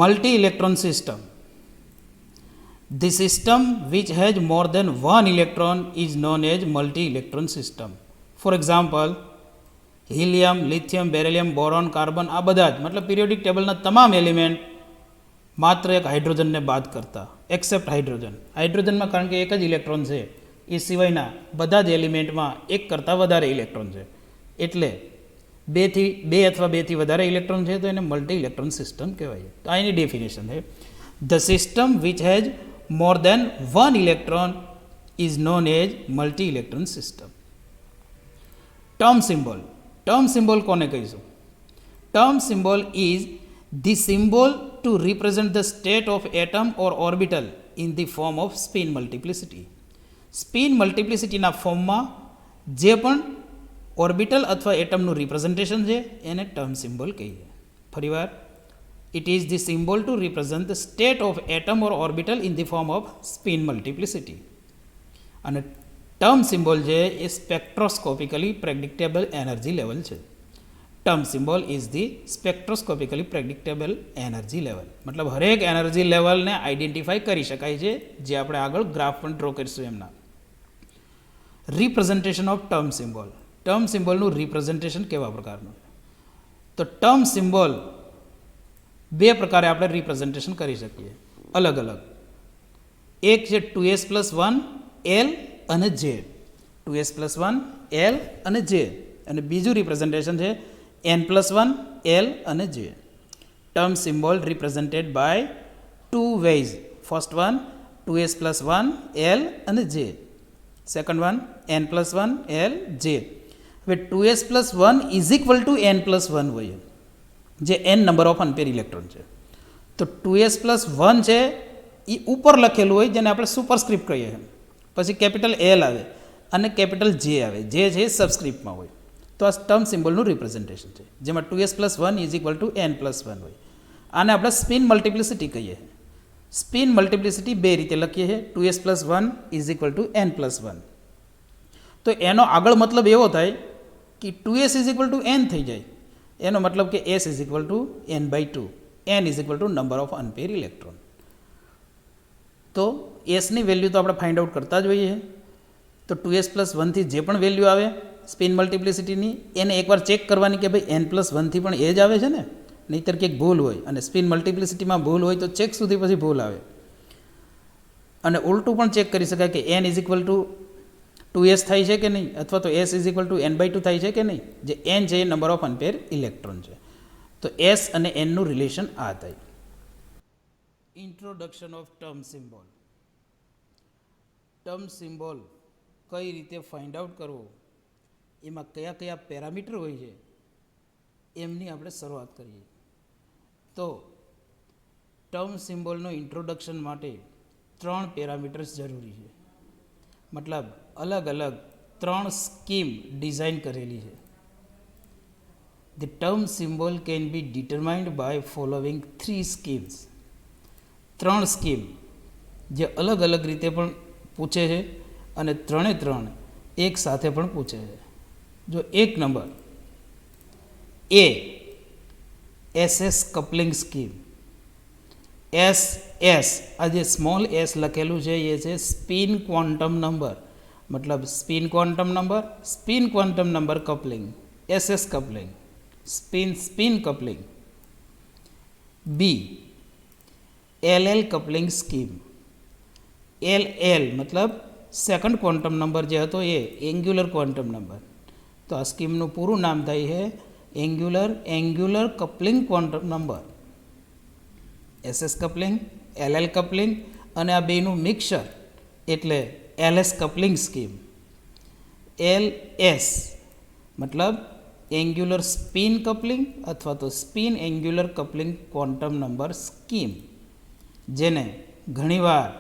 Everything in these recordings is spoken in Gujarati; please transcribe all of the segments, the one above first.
multi-electron system. The system which has more than one electron is known as multi-electron system. For example, helium, lithium, beryllium, boron, carbon આ બધા જ મતલબ પિરિયોડિક ટેબલના તમામ એલિમેન્ટ માત્ર એક હાઇડ્રોજનને બાદ કરતા એક્સેપ્ટ હાઇડ્રોજન. હાઇડ્રોજનમાં કારણ કે એક જ ઇલેક્ટ્રોન છે, એ સિવાયના બધા જ એલિમેન્ટમાં એક કરતાં વધારે ઇલેક્ટ્રોન છે, એટલે બે અથવા બેથી વધારે ઇલેક્ટ્રોન છે તો એને મલ્ટી ઇલેક્ટ્રોન સિસ્ટમ કહેવાય. તો આ એની ડેફિનેશન છે. The system which has more than one electron is known as multi-electron system. Term symbol. Term symbol કોને કહીશું? Term symbol is the symbol to represent the state of atom or orbital in the form of spin multiplicity. Spin multiplicity ના ફોર્મમાં જે પણ ઓર્બિટલ અથવા એટમનું રિપ્રેઝન્ટેશન છે એને ટર્મ સિમ્બોલ કહીએ. ફરીવાર, it is the symbol to represent the state of atom or orbital in the form of spin multiplicity. અને ટર્મ સિમ્બોલ છે એ સ્પેક્ટ્રોસ્કોપિકલી પ્રેડિક્ટેબલ એનર્જી લેવલ છે. Term symbol is the spectroscopically predictable energy level, મતલબ હરેક એનર્જી લેવલને આઈડેન્ટિફાઈ કરી શકાય છે, જે આપણે આગળ ગ્રાફ પણ ડ્રો કરીશું એમના. Representation of term symbol. Term સિમ્બોલનું રિપ્રેઝન્ટેશન કેવા પ્રકારનું? તો ટર્મ સિમ્બોલ બે પ્રકારે આપણે રિપ્રેઝન્ટેશન કરી શકીએ અલગ અલગ. એક છે 2s+1 L અને J, 2s+1 L અને J, અને બીજું રિપ્રેઝન્ટેશન છે n+1 L અને J. Term symbol represented by two ways. First one 2s+1 L અને J, second one n+1 L J. હવે 2s+1 is equal two n+1 હોય, જે n number of unpaired electron છે. તો 2s+1 છે એ ઉપર લખેલું હોય, જેને આપણે સુપરસ્ક્રિપ્ટ કહીએ છીએ, પછી કેપિટલ L આવે અને કેપિટલ J આવે, જે છે સબસ્ક્રિપ્ટમાં હોય. તો આ ટર્મ સિમ્બોલનું રિપ્રેઝન્ટેશન છે, જેમાં 2s+1 is equal two n+1 હોય. આને આપણે સ્પિન મલ્ટિપ્લિસિટી કહીએ. સ્પિન મલ્ટિપ્લિસિટી બે રીતે લખીએ છીએ, 2s+1 is equal two n+1. તો એનો આગળ મતલબ એવો થાય કે 2s is equal two n થઈ જાય. એનો મતલબ કે s is equal to n/2, n is equal to number of unpaired electron. તો એસની વેલ્યુ તો આપણે ફાઇન્ડ આઉટ કરતા જ હોઈએ. તો 2s+1 થી જે પણ વેલ્યુ આવે સ્પિન મલ્ટિપ્લિસિટીની, એને એકવાર ચેક કરવાની કે ભાઈ n+1 થી પણ એ જ આવે છે ને, નહીંતર કંઈક ભૂલ હોય, અને સ્પિન મલ્ટિપ્લિસિટીમાં ભૂલ હોય તો ચેક સુધી પછી ભૂલ આવે. અને ઉલટું પણ ચેક કરી શકાય કે n is equal two 2s થાય છે કે નહીં, અથવા તો s is equal to n/2 થાય છે કે નહીં. જે n છે એ નંબર ઓફ અનપેર ઇલેક્ટ્રોન છે. તો s અને n નું રિલેશન આ થાય. Introduction of term symbol. Term symbol કઈ રીતે ફાઇન્ડ આઉટ કરવો, એમાં કયા કયા પેરામીટર હોય છે, એમની આપણે શરૂઆત કરીએ. તો ટર્મ સિમ્બોલનો ઇન્ટ્રોડક્શન માટે 3 પેરામીટર્સ જરૂરી છે, મતલબ અલગ અલગ 3 સ્કીમ ડિઝાઇન કરેલી છે. The term symbol can be determined by following 3 schemes. 3 scheme જે અલગ અલગ રીતે પણ પૂછે છે, અને 3 એક સાથે પણ પૂછે છે. જો એક number A SS coupling scheme. SS આ જે સ્મોલ s લખેલું છે એ છે સ્પિન ક્વોન્ટમ નંબર, મતલબ spin quantum number coupling, SS coupling, spin coupling. B LL coupling scheme. LL મતલબ સેકન્ડ ક્વોન્ટમ નંબર જે હતો એ એંગ્યુલર ક્વોન્ટમ નંબર. તો આ સ્કીમનું પૂરું નામ થાય છે angular coupling quantum number. SS coupling, LL coupling અને આ બેનું મિક્સર એટલે LS કપલિંગ સ્કીમ. LS મતલબ એંગ્યુલર સ્પિન કપલિંગ અથવા તો spin angular coupling quantum number scheme, જેને ઘણીવાર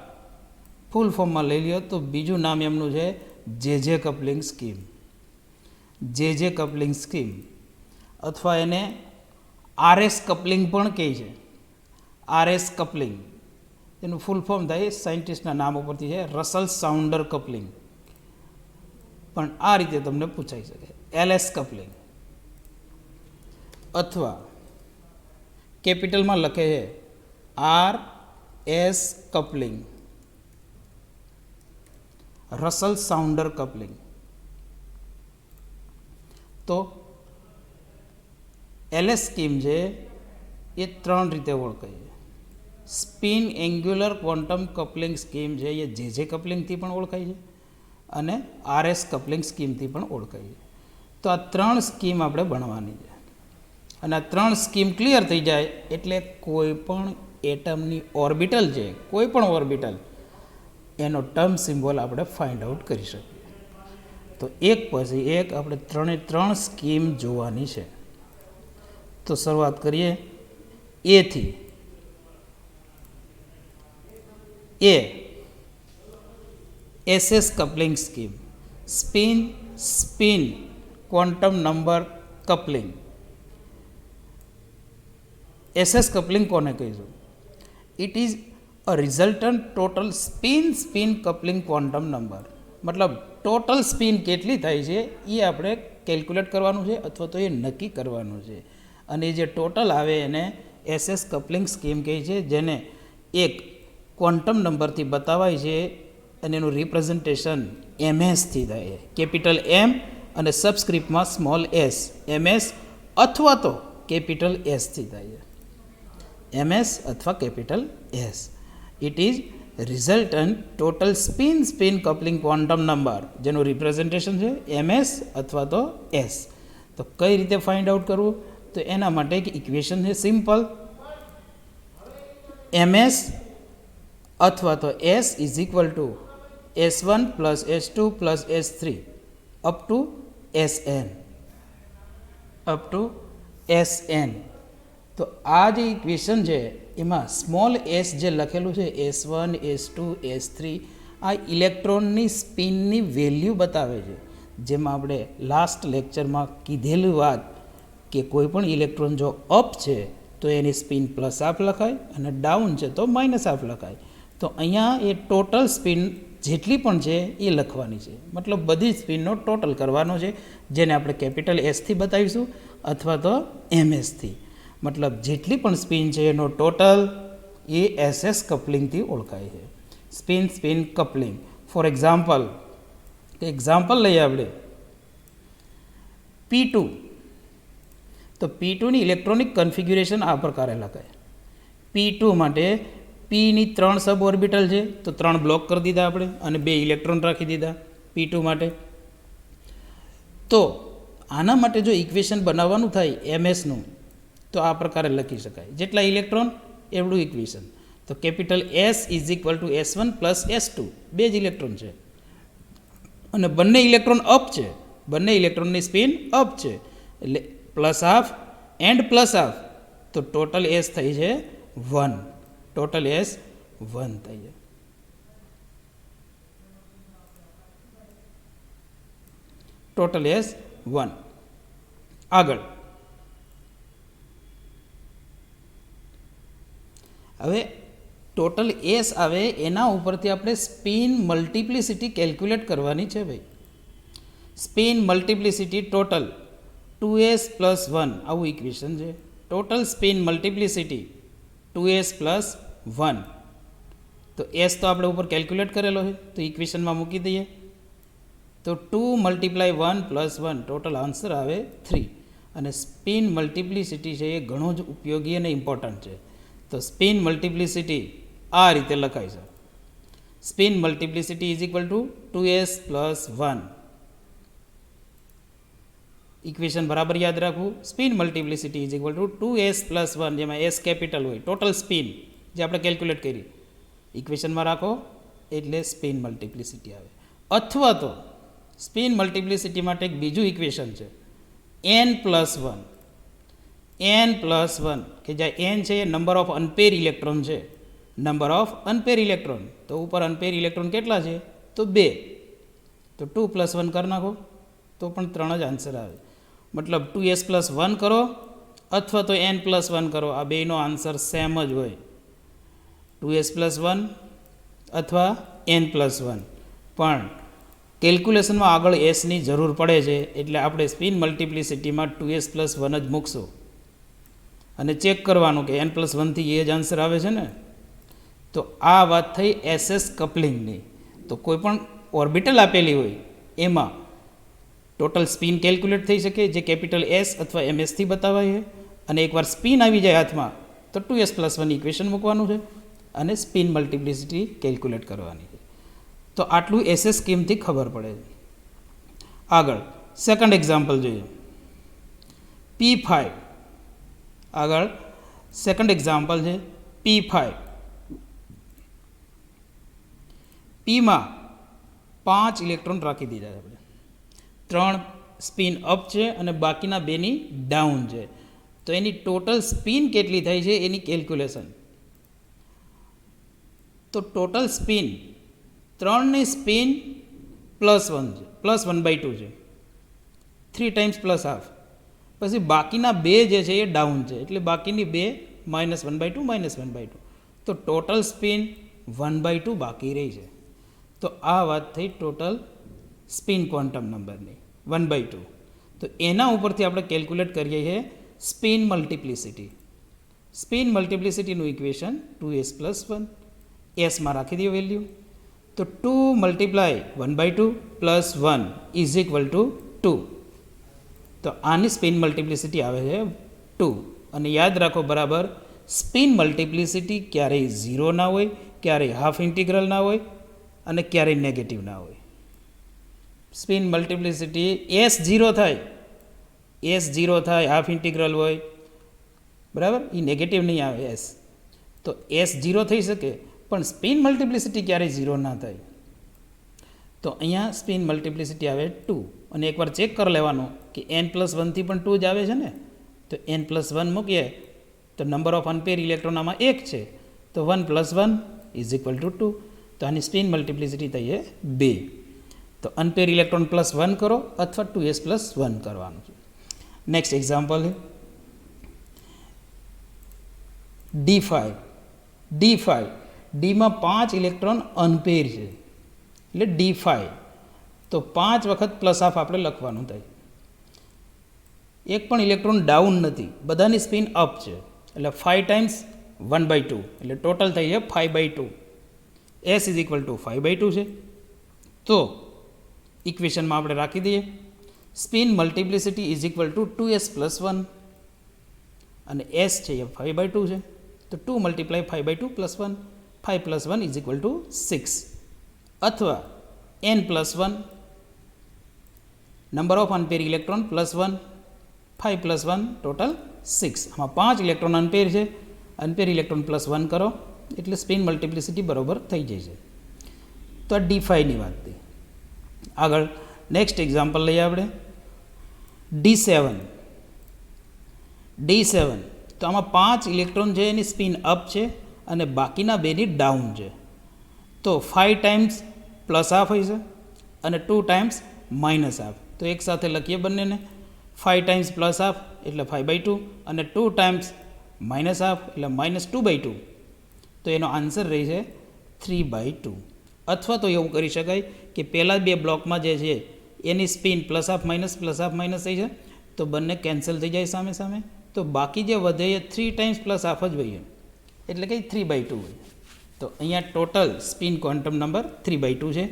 ફૂલ ફોર્મમાં લઈ લ્યો તો બીજું નામ એમનું છે JJ coupling scheme. JJ coupling scheme અથવા એને RS કપલિંગ પણ કહે છે. RS કપલિંગ એનું ફૂલ ફોર્મ થાય સાયન્ટિસ્ટના નામ ઉપરથી છે રસલ સાઉન્ડર કપલિંગ, પણ આ રીતે તમને પૂછાઈ શકે LS કપલિંગ. અથવા કેપિટલમાં લખે છે R S coupling, Russell Saunders coupling. તો એલએસ સ્કીમ છે એ 3 રીતે ઓળખાય છે. Spin angular quantum coupling scheme છે એ જે કપલિંગથી પણ ઓળખાય છે અને આરએસ કપલિંગ સ્કીમથી પણ ઓળખાય છે. તો આ 3 સ્કીમ આપણે ભણવાની છે અને આ 3 સ્કીમ ક્લિયર થઈ જાય એટલે કોઈ પણ એટમની ઓર્બિટલ છે, કોઈ પણ ઓર્બિટલ, એનો ટર્મ સિમ્બોલ આપણે ફાઇન્ડ આઉટ કરી શકીએ. તો એક પછી એક આપણે 3 સ્કીમ જોવાની છે. તો શરૂઆત કરીએ એથી. A SS coupling scheme, spin spin quantum number coupling. SS coupling કોને કહીશું? It is a resultant total spin spin coupling quantum number. મતલબ ટોટલ સ્પિન કેટલી થાય છે એ આપણે કેલ્ક્યુલેટ કરવાનું છે અથવા તો એ નક્કી કરવાનું છે. અને જે ટોટલ આવે એને એસએસ કપલિંગ સ્કીમ કહે છે, જેને એક ક્વોન્ટમ નંબરથી બતાવાય છે અને એનું રિપ્રેઝન્ટેશન એમએસથી થાય છે. કેપિટલ એમ અને સબસ્ક્રિપ્ટમાં સ્મોલ એસ, એમએસ અથવા તો કેપિટલ એસથી થાય છે. એમએસ અથવા capital S. It is resultant total spin spin coupling quantum number, જેનું રિપ્રેઝન્ટેશન છે એમએસ અથવા તો એસ. તો કઈ રીતે ફાઇન્ડ આઉટ કરવું? તો એના માટે એક ઇક્વેશન છે સિમ્પલ. એમએસ અથવા તો S is equal two S1 plus S2 plus S3 up to Sn, up to Sn. તો આ જે ઇક્વેશન છે એમાં સ્મોલ એસ જે લખેલું છે S1 S2 S3, આ ઇલેક્ટ્રોનની સ્પિનની વેલ્યુ બતાવે છે. જેમાં આપણે લાસ્ટ લેક્ચરમાં કીધેલી વાત કે કોઈ પણ ઇલેક્ટ્રોન જો અપ છે તો એની સ્પિન પ્લસ હાફ લખાય અને ડાઉન છે તો માઇનસ હાફ લખાય. તો અહીંયા એ ટોટલ સ્પિન જેટલી પણ છે એ લખવાની છે. મતલબ બધી સ્પિનનો ટોટલ કરવાનો છે, જેને આપણે કેપિટલ એસથી બતાવીશું અથવા તો એમએસથી. મતલબ જેટલી પણ સ્પિન છે એનો ટોટલ એ એસએસ કપલિંગથી ઓળખાય છે. Spin spin coupling. For example લઈએ આપણે P2. તો P2ની ઇલેક્ટ્રોનિક કન્ફિગ્યુરેશન આ પ્રકારે લખાય. P2 માટે Pની 3 સબ ઓર્બિટલ છે તો 3 બ્લોક કરી દીધા આપણે અને 2 ઇલેક્ટ્રોન રાખી દીધા P2 માટે. તો આના માટે જો ઇક્વેશન બનાવવાનું થાય એમએસનું તો આ પ્રકારે લખી શકાય. જેટલા ઇલેક્ટ્રોન એટલું ઇક્વેશન. તો capital S is equal two S1 plus S2, 2 જ ઇલેક્ટ્રોન છે અને બંને ઇલેક્ટ્રોન અપ છે, બંને ઇલેક્ટ્રોનની સ્પિન અપ છે એટલે plus half and plus half. તો ટોટલ એસ થઈ છે 1, ટોટલ એસ 1 થઈ છે. Total S 1. આગળ હવે ટોટલ એસ આવે એના ઉપરથી આપણે સ્પિન મલ્ટિપ્લિસિટી કેલ્ક્યુલેટ કરવાની છે ભાઈ. Spin multiplicity total 2s plus 1 આવું ઇક્વેશન છે. Total spin multiplicity 2s plus 1. તો એસ તો આપણે ઉપર કેલ્ક્યુલેટ કરેલો છે તો ઇક્વેશનમાં મૂકી દઈએ. તો 2 મલ્ટીપ્લાય 1 પ્લસ 1 ટોટલ આન્સર આવે 3. અને સ્પિન મલ્ટિપ્લિસિટી છે એ ઘણો જ ઉપયોગી અને ઇમ્પોર્ટન્ટ છે. તો સ્પિન મલ્ટિપ્લિસિટી આ રીતે લખાય છે. Spin multiplicity is equal two 2s plus 1. Equation બરાબર યાદ રાખવું. Spin multiplicity is equal two 2s plus 1, જેમાં એસ કેપિટલ હોય, ટોટલ સ્પિન જે આપણે કેલ્ક્યુલેટ કરી ઇક્વેશનમાં રાખો એટલે સ્પિન મલ્ટિપ્લિસિટી આવે. અથવા તો સ્પિન મલ્ટિપ્લિસિટી માટે એક બીજું ઇક્વેશન છે n પ્લસ 1. n પ્લસ 1 કે જ્યાં n છે એ નંબર ઓફ અનપેર ઇલેક્ટ્રોન છે, નંબર ઓફ અનપેર ઇલેક્ટ્રોન. તો ઉપર અનપેર ઇલેક્ટ્રોન કેટલા છે? તો 2. તો 2 પ્લસ 1 કરી નાખો તો પણ 3 જ આન્સર આવે. મતલબ 2s પ્લસ 1 કરો અથવા તો n પ્લસ 1 કરો, આ બેનો આન્સર સેમ જ હોય. 2s પ્લસ 1 અથવા n પ્લસ 1. પણ કેલ્ક્યુલેશનમાં આગળ એસની જરૂર પડે છે એટલે આપણે સ્પિન મલ્ટિપ્લિસિટીમાં 2s પ્લસ 1 જ મૂકશું. અને ચેક કરવાનું કે n+1 થી એ જ આન્સર આવે છે ને. તો આ વાત થઈ એસએસ કપલિંગની. તો કોઈ પણ ઓર્બિટલ આપેલી હોય એમાં ટોટલ સ્પિન કેલ્ક્યુલેટ થઈ શકે, જે કેપિટલ એસ અથવા એમએસથી બતાવાય છે. અને એકવાર સ્પિન આવી જાય હાથમાં તો 2s+1 ઇક્વેશન મૂકવાનું છે અને સ્પિન મલ્ટિપ્લિસિટી કેલ્ક્યુલેટ કરવાની છે. તો આટલું એસએસ સ્કીમથી ખબર પડે છે. આગળ સેકન્ડ એક્ઝામ્પલ જોઈએ. P5. આગળ સેકન્ડ એક્ઝામ્પલ છે P5. પીમાં 5 ઇલેક્ટ્રોન રાખી દીધા છે આપણે. 3 સ્પિન અપ છે અને બાકીના 2ની ડાઉન છે. તો એની ટોટલ સ્પિન કેટલી થઈ છે એની કેલ્ક્યુલેશન. તો ટોટલ સ્પિન 3ની સ્પિન +1 છે, +1/2 છે, 3 ટાઈમ્સ +½ પછી બાકીના 2 જે છે એ ડાઉન છે, એટલે બાકીની 2 -1/2 -1/2. તો ટોટલ સ્પિન 1/2 બાકી રહી છે. તો આ વાત થઈ ટોટલ સ્પિન ક્વોન્ટમ નંબરની 1/2. તો એના ઉપરથી આપણે કેલ્ક્યુલેટ કરીએ છીએ સ્પિન મલ્ટિપ્લિસિટી. સ્પિન મલ્ટિપ્લિસિટીનું ઇક્વેશન 2s+1. એસમાં રાખી દઈએ વેલ્યુ. તો 2 × 1/2 + 1 = 2. તો આની સ્પિન મલ્ટિપ્લિસિટી આવે છે 2. અને યાદ રાખો બરાબર, સ્પિન મલ્ટિપ્લિસિટી ક્યારેય 0 ના હોય, ક્યારેય હાફ ઇન્ટિગ્રલ ના હોય અને ક્યારેય નેગેટિવ ના હોય. સ્પિન મલ્ટિપ્લિસિટી S0 થાય, S0 થાય, હાફ ઇન્ટિગ્રલ હોય, બરાબર, એ નેગેટિવ નહીં આવે એસ. તો S0 થઈ શકે પણ સ્પિન મલ્ટિપ્લિસિટી ક્યારેય 0 ના થાય. તો અહીંયા સ્પિન મલ્ટિપ્લિસિટી આવે 2. અને એકવાર ચેક કરી લેવાનું કે n+1 થી પણ 2 જ આવે છે ને. તો n+1 મૂકીએ તો નંબર ઓફ અનપેર ઇલેક્ટ્રોન આમાં 1 છે. તો 1 + 1 = 2. તો આની સ્પિન મલ્ટિપ્લિસિટી થઈ છે 2. તો અનપેર ઇલેક્ટ્રોન +1 કરો અથવા 2s+1 કરવાનું છે. Next example D5. D5 ડીમાં 5 ઇલેક્ટ્રોન અનપેર છે એટલે D5. તો 5 વખત +½ આપણે લખવાનું થાય. એક પણ ઇલેક્ટ્રોન ડાઉન નથી, બધાની સ્પિન અપ છે, એટલે 5 ટાઈમ્સ 1/2 એટલે ટોટલ થઈ છે 5/2. S = 5/2 છે. તો ઇક્વેશનમાં આપણે રાખી દઈએ સ્પિન મલ્ટિપ્લિસિટી = 2s+1 અને S છે એ 5/2 છે. તો 2 × 5/2 + 1, 5 + 1 = 6. અથવા n+1 number of unpaired electron +1, 5 + 1 total 6. આમાં 5 ઇલેક્ટ્રોન અનપેર છે, અનપેર ઇલેક્ટ્રોન +1 કરો એટલે સ્પિન મલ્ટિપ્લિસિટી બરાબર થઈ જાય છે. તો આ D5 ની વાત થઈ. આગળ નેક્સ્ટ એક્ઝામ્પલ લઈએ આપણે D7. D7 તો આમાં 5 ઇલેક્ટ્રોન છે એની સ્પિન અપ છે અને બાકીના 2ની ડાઉન છે. તો 5 ટાઈમ્સ +½ હોય છે અને 2 ટાઈમ્સ -½ તો એક સાથે લખીએ બંનેને. 5 ટાઈમ્સ +½ એટલે 5/2 અને 2 ટાઈમ્સ -½ એટલે -2/2. તો એનો આન્સર રહી છે 3/2. અથવા તો એવું કરી શકાય કે પહેલાં 2 બ્લોકમાં જે છે એની સ્પિન +½ થઈ છે તો બંને કેન્સલ થઈ જાય સામે સામે. તો બાકી જે વધે એ 3 ટાઈમ્સ +½ જ હોય, એટલે કે 3/2 હોય. તો અહીંયા ટોટલ સ્પિન ક્વોન્ટમ નંબર 3/2 છે.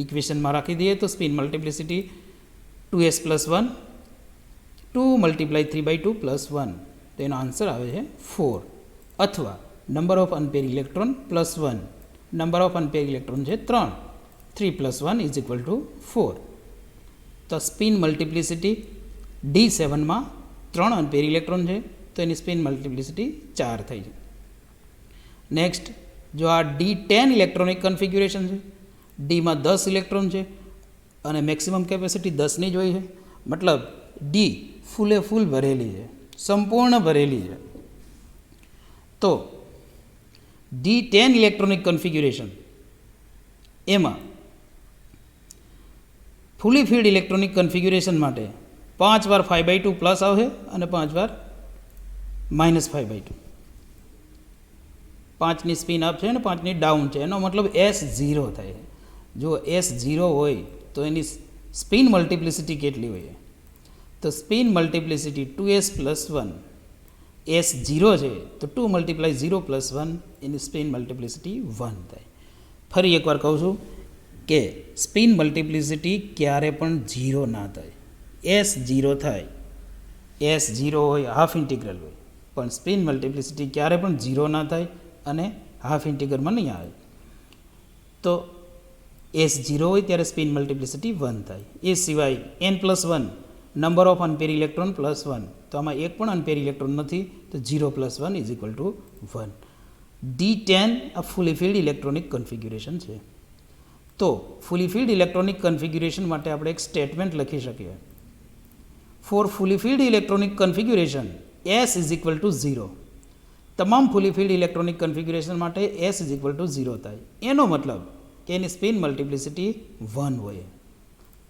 ઇક્વેશનમાં રાખી દઈએ તો સ્પિન મલ્ટિપ્લિસિટી 2s+1, 2 × 3/2 + 1. તો એનો આન્સર આવે છે 4. અથવા number of unpaired electron +1, number of unpaired electron છે 3, 3 + 1 = 4. તો સ્પિન મલ્ટિપ્લિસિટી D7માં 3 અનપેર ઇલેક્ટ્રોન છે તો એની સ્પિન મલ્ટિપ્લિસિટી 4 થઈ છે. નેક્સ્ટ જો આ D10 ઇલેક્ટ્રોનિક કન્ફિગ્યુરેશન છે, ડીમાં 10 ઇલેક્ટ્રોન છે અને મેક્સિમમ કેપેસિટી 10ની જ હોય છે, મતલબ ડી ફૂલ ભરેલી છે, સંપૂર્ણ ભરેલી છે. તો D10 ઇલેક્ટ્રોનિક કન્ફિગ્યુરેશન એમાં ફૂલી ફિલ્ડ ઇલેક્ટ્રોનિક કન્ફિગ્યુરેશન માટે 5 વાર 5/2 પ્લસ આવશે અને 5 વાર -5/2. 5ની સ્પિન અપ છે અને 5ની ડાઉન છે, એનો મતલબ S0 થાય. જો S0 હોય તો એની સ્પિન મલ્ટિપ્લિસિટી કેટલી હોય? તો spin multiplicity 2s + 1 S zero છે તો 2 મલ્ટીપ્લાય 0 પ્લસ 1 એની સ્પિન મલ્ટિપ્લિસિટી 1 થાય. ફરી એકવાર કહું છું કે સ્પિન મલ્ટિપ્લિસિટી ક્યારે પણ 0 ના થાય. એસ ઝીરો થાય, એસ ઝીરો હોય, હાફ ઇન્ટિગ્રલ હોય, પણ સ્પિન મલ્ટિપ્લિસિટી ક્યારે પણ 0 ના થાય અને હાફ ઇન્ટિગ્રલમાં નહીં આવે. તો એસ ઝીરો હોય ત્યારે સ્પિન મલ્ટિપ્લિસિટી 1 થાય. એ સિવાય n+1 number of unpaired electron +1, તો આમાં એક પણ અનપેર ઇલેક્ટ્રોન નથી, તો 0 + 1 = 1. D10 આ ફુલી ફિલ્ડ ઇલેક્ટ્રોનિક કન્ફિગ્યુરેશન છે. તો ફુલી ફિલ્ડ ઇલેક્ટ્રોનિક કન્ફિગ્યુરેશન માટે આપણે એક સ્ટેટમેન્ટ લખી શકીએ. For fully filled electronic configuration S = 0. તમામ ફુલી ફિલ્ડ ઇલેક્ટ્રોનિક કન્ફિગ્યુરેશન માટે S = 0 થાય. એનો મતલબ કે એની સ્પિન મલ્ટિપ્લિસિટી 1 હોય.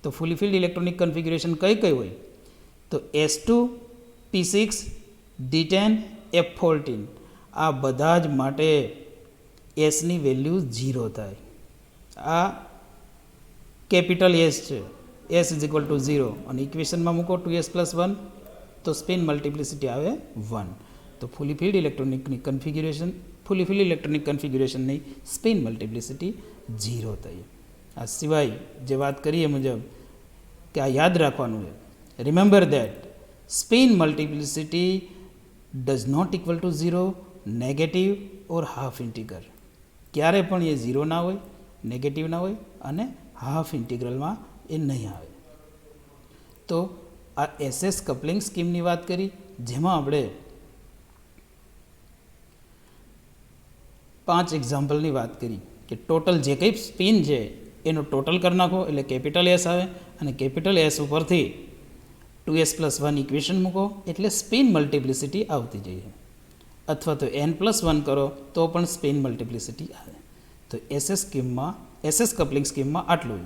તો ફુલી ફિલ્ડ ઇલેક્ટ્રોનિક કન્ફિગ્યુરેશન કઈ કઈ હોય? તો S2, P6, D10, F14 આ બધા જ માટે એસની વેલ્યુ 0 થાય. આ કેપિટલ એસ છે, S = 0, અને ઇક્વેશનમાં મૂકો 2s + 1 તો સ્પિન મલ્ટિપ્લિસિટી આવે 1. તો ફુલી ફિલ્ડ ઇલેક્ટ્રોનિક કન્ફિગ્યુરેશનની સ્પિન મલ્ટિપ્લિસિટી 0 થઈ. આ સિવાય જે વાત કરીએ મુજબ કે આ યાદ રાખવાનું છે, remember that spin multiplicity does not equal to 0, negative or half integral. ક્યારે પણ એ 0 ના હોય, નેગેટિવ ના હોય અને હાફ ઇન્ટિગ્રલમાં એ નહીં આવે. તો આ SS કપલિંગ સ્કીમની વાત કરી, જેમાં આપણે 5 એક્ઝામ્પલની વાત કરી કે ટોટલ જે કંઈ સ્પિન છે એનો ટોટલ કરી નાખો એટલે કેપિટલ એસ આવે, અને કેપિટલ એસ ઉપરથી 2s + 1 ઇક્વેશન મૂકો એટલે સ્પિન મલ્ટિપ્લિસિટી આવતી જઈએ, અથવા તો n+1 કરો તો પણ સ્પિન મલ્ટિપ્લિસિટી આવે. તો SS કપલિંગ સ્કીમમાં આટલું.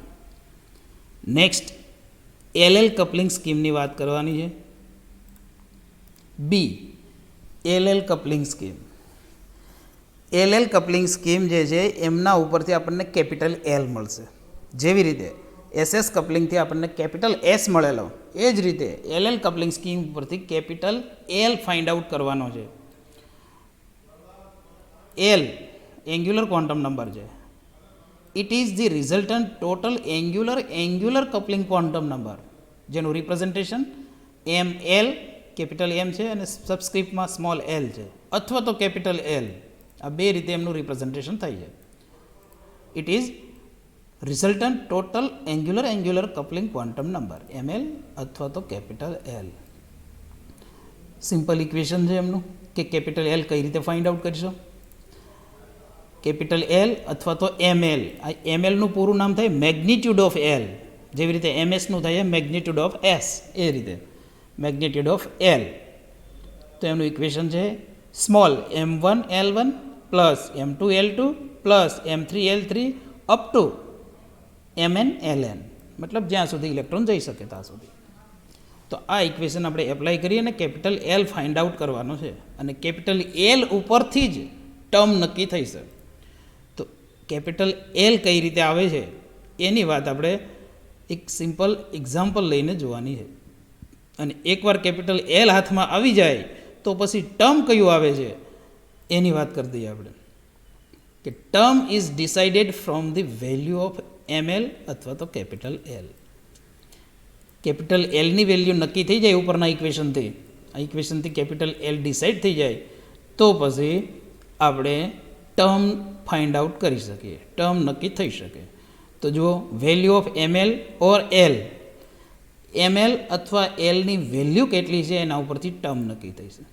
નેક્સ્ટ LL કપલિંગ સ્કીમની વાત કરવાની છે. બી LL coupling scheme. LL coupling scheme જે છે એમના ઉપરથી આપણને કેપિટલ L મળશે. જેવી રીતે SS કપલિંગથી આપણને કેપિટલ S મળેલો, એ જ રીતે LL કપલિંગ સ્કીમ ઉપરથી કેપિટલ L ફાઇન્ડ આઉટ કરવાનો છે. L એંગ્યુલર ક્વોન્ટમ નંબર છે. It is the resultant total angular coupling quantum number, જેનું રિપ્રેઝન્ટેશન ML કેપિટલ M છે અને સબસ્ક્રિપ્ટમાં સ્મોલ l છે, અથવા તો કેપિટલ L. આ બે રીતે એમનું રિપ્રેઝન્ટેશન થાય છે. It is resultant total angular coupling quantum number ML અથવા તો કેપિટલ L. સિમ્પલ ઇક્વેશન છે એમનું કે કેપિટલ L કઈ રીતે ફાઇન્ડ આઉટ કરીશો. કેપિટલ L અથવા તો ML. આ MLનું પૂરું નામ થાય મેગ્નિટ્યુડ ઓફ L, જેવી રીતે MSનું થાય મેગ્નિટ્યુડ ઓફ S, એ રીતે મેગ્નિટ્યુડ ઓફ L. તો એમનું ઇક્વેશન છે small m1l1 plus m2l2 plus m3l3 up to mnln, મતલબ જ્યાં સુધી ઇલેક્ટ્રોન જઈ શકે ત્યાં સુધી. તો આ ઇક્વેશન આપણે એપ્લાય કરીએ અને કેપિટલ L ફાઇન્ડ આઉટ કરવાનો છે, અને કેપિટલ L ઉપરથી જ ટર્મ નક્કી થઈ છે. તો કેપિટલ L કઈ રીતે આવે છે એની વાત આપણે એક સિમ્પલ એક્ઝામ્પલ લઈને જોવાની છે. અને એકવાર કેપિટલ L હાથમાં આવી જાય તો પછી ટર્મ કયું આવે છે એની વાત કરી દઈએ આપણે, કે term is decided from the value of ML અથવા તો કેપિટલ L. કેપિટલ Lની વેલ્યુ નક્કી થઈ જાય ઉપરના ઇક્વેશનથી, આ ઇક્વેશનથી કેપિટલ L ડિસાઇડ થઈ જાય તો પછી આપણે ટર્મ ફાઇન્ડ આઉટ કરી શકીએ, ટર્મ નક્કી થઈ શકે. તો જુઓ, value of ML or L, ML અથવા Lની વેલ્યુ કેટલી છે એના ઉપરથી ટર્મ નક્કી થઈ છે.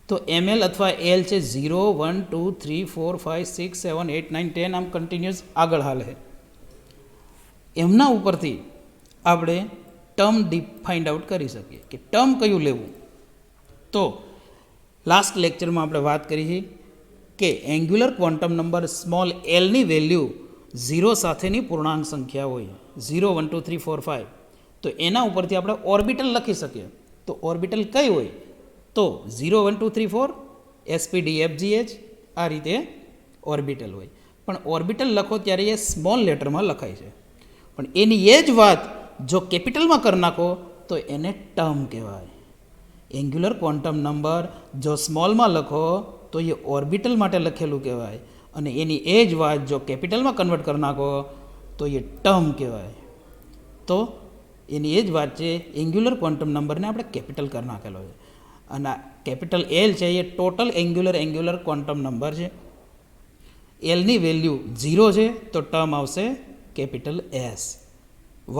તો ML અથવા L છે 0, 1, 2, 3, 4, 5, 6, 7, 8, 9, 10 આમ કન્ટિન્યુઅસ આગળ હાલે. એમના ઉપરથી આપણે ટર્મ ફાઇન્ડ આઉટ કરી શકીએ કે ટર્મ કયું લેવું. તો લાસ્ટ લેક્ચરમાં આપણે વાત કરી છે કે એંગ્યુલર ક્વોન્ટમ નંબર સ્મોલ એલની વેલ્યુ 0 સાથેની પૂર્ણાંક સંખ્યા હોય, 0, 1, 2, 3, 4, 5, તો એના ઉપરથી આપણે ઓર્બિટલ લખી શકીએ. તો ઓર્બિટલ કઈ હોય? તો 0, 1, 2, 3, 4 SPDFGH આ રીતે ઓર્બિટલ હોય. પણ ઓર્બિટલ લખો ત્યારે એ સ્મોલ લેટરમાં લખાય છે, પણ એની એ જ વાત જો કેપિટલમાં કરી નાખો તો એને ટર્મ કહેવાય. એંગ્યુલર ક્વોન્ટમ નંબર જો સ્મોલમાં લખો તો એ ઓર્બિટલ માટે લખેલું કહેવાય, અને એની એ જ વાત જો કેપિટલમાં કન્વર્ટ કરી નાખો તો એ ટર્મ કહેવાય. તો એની એ જ વાત છે, એંગ્યુલર ક્વોન્ટમ નંબરને આપણે કેપિટલ કરી નાખેલો છે, અને કેપિટલ એલ છે એ ટોટલ એંગ્યુલર ક્વોન્ટમ નંબર છે. એલની વેલ્યુ 0 છે તો ટર્મ આવશે કેપિટલ એસ,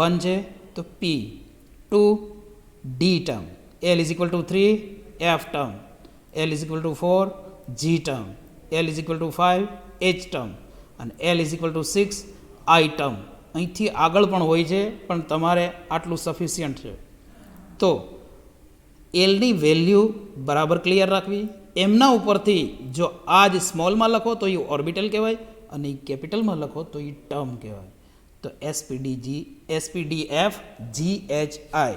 1 છે તો P, 2 D term, L is equal to 3 F term, L is equal to 4 G term, L is equal to 5 H term, અને L is equal to 6 I term. અહીંથી આગળ પણ હોય છે, પણ તમારે આટલું સફિશિયન્ટ છે. તો એલની વેલ્યુ બરાબર ક્લિયર રાખવી. એમના ઉપરથી જો આ જ સ્મોલમાં લખો તો એ ઓર્બિટલ કહેવાય, અને એ કેપિટલમાં લખો તો એ ટર્મ કહેવાય. તો એસપીડીએફ જીએચઆઈ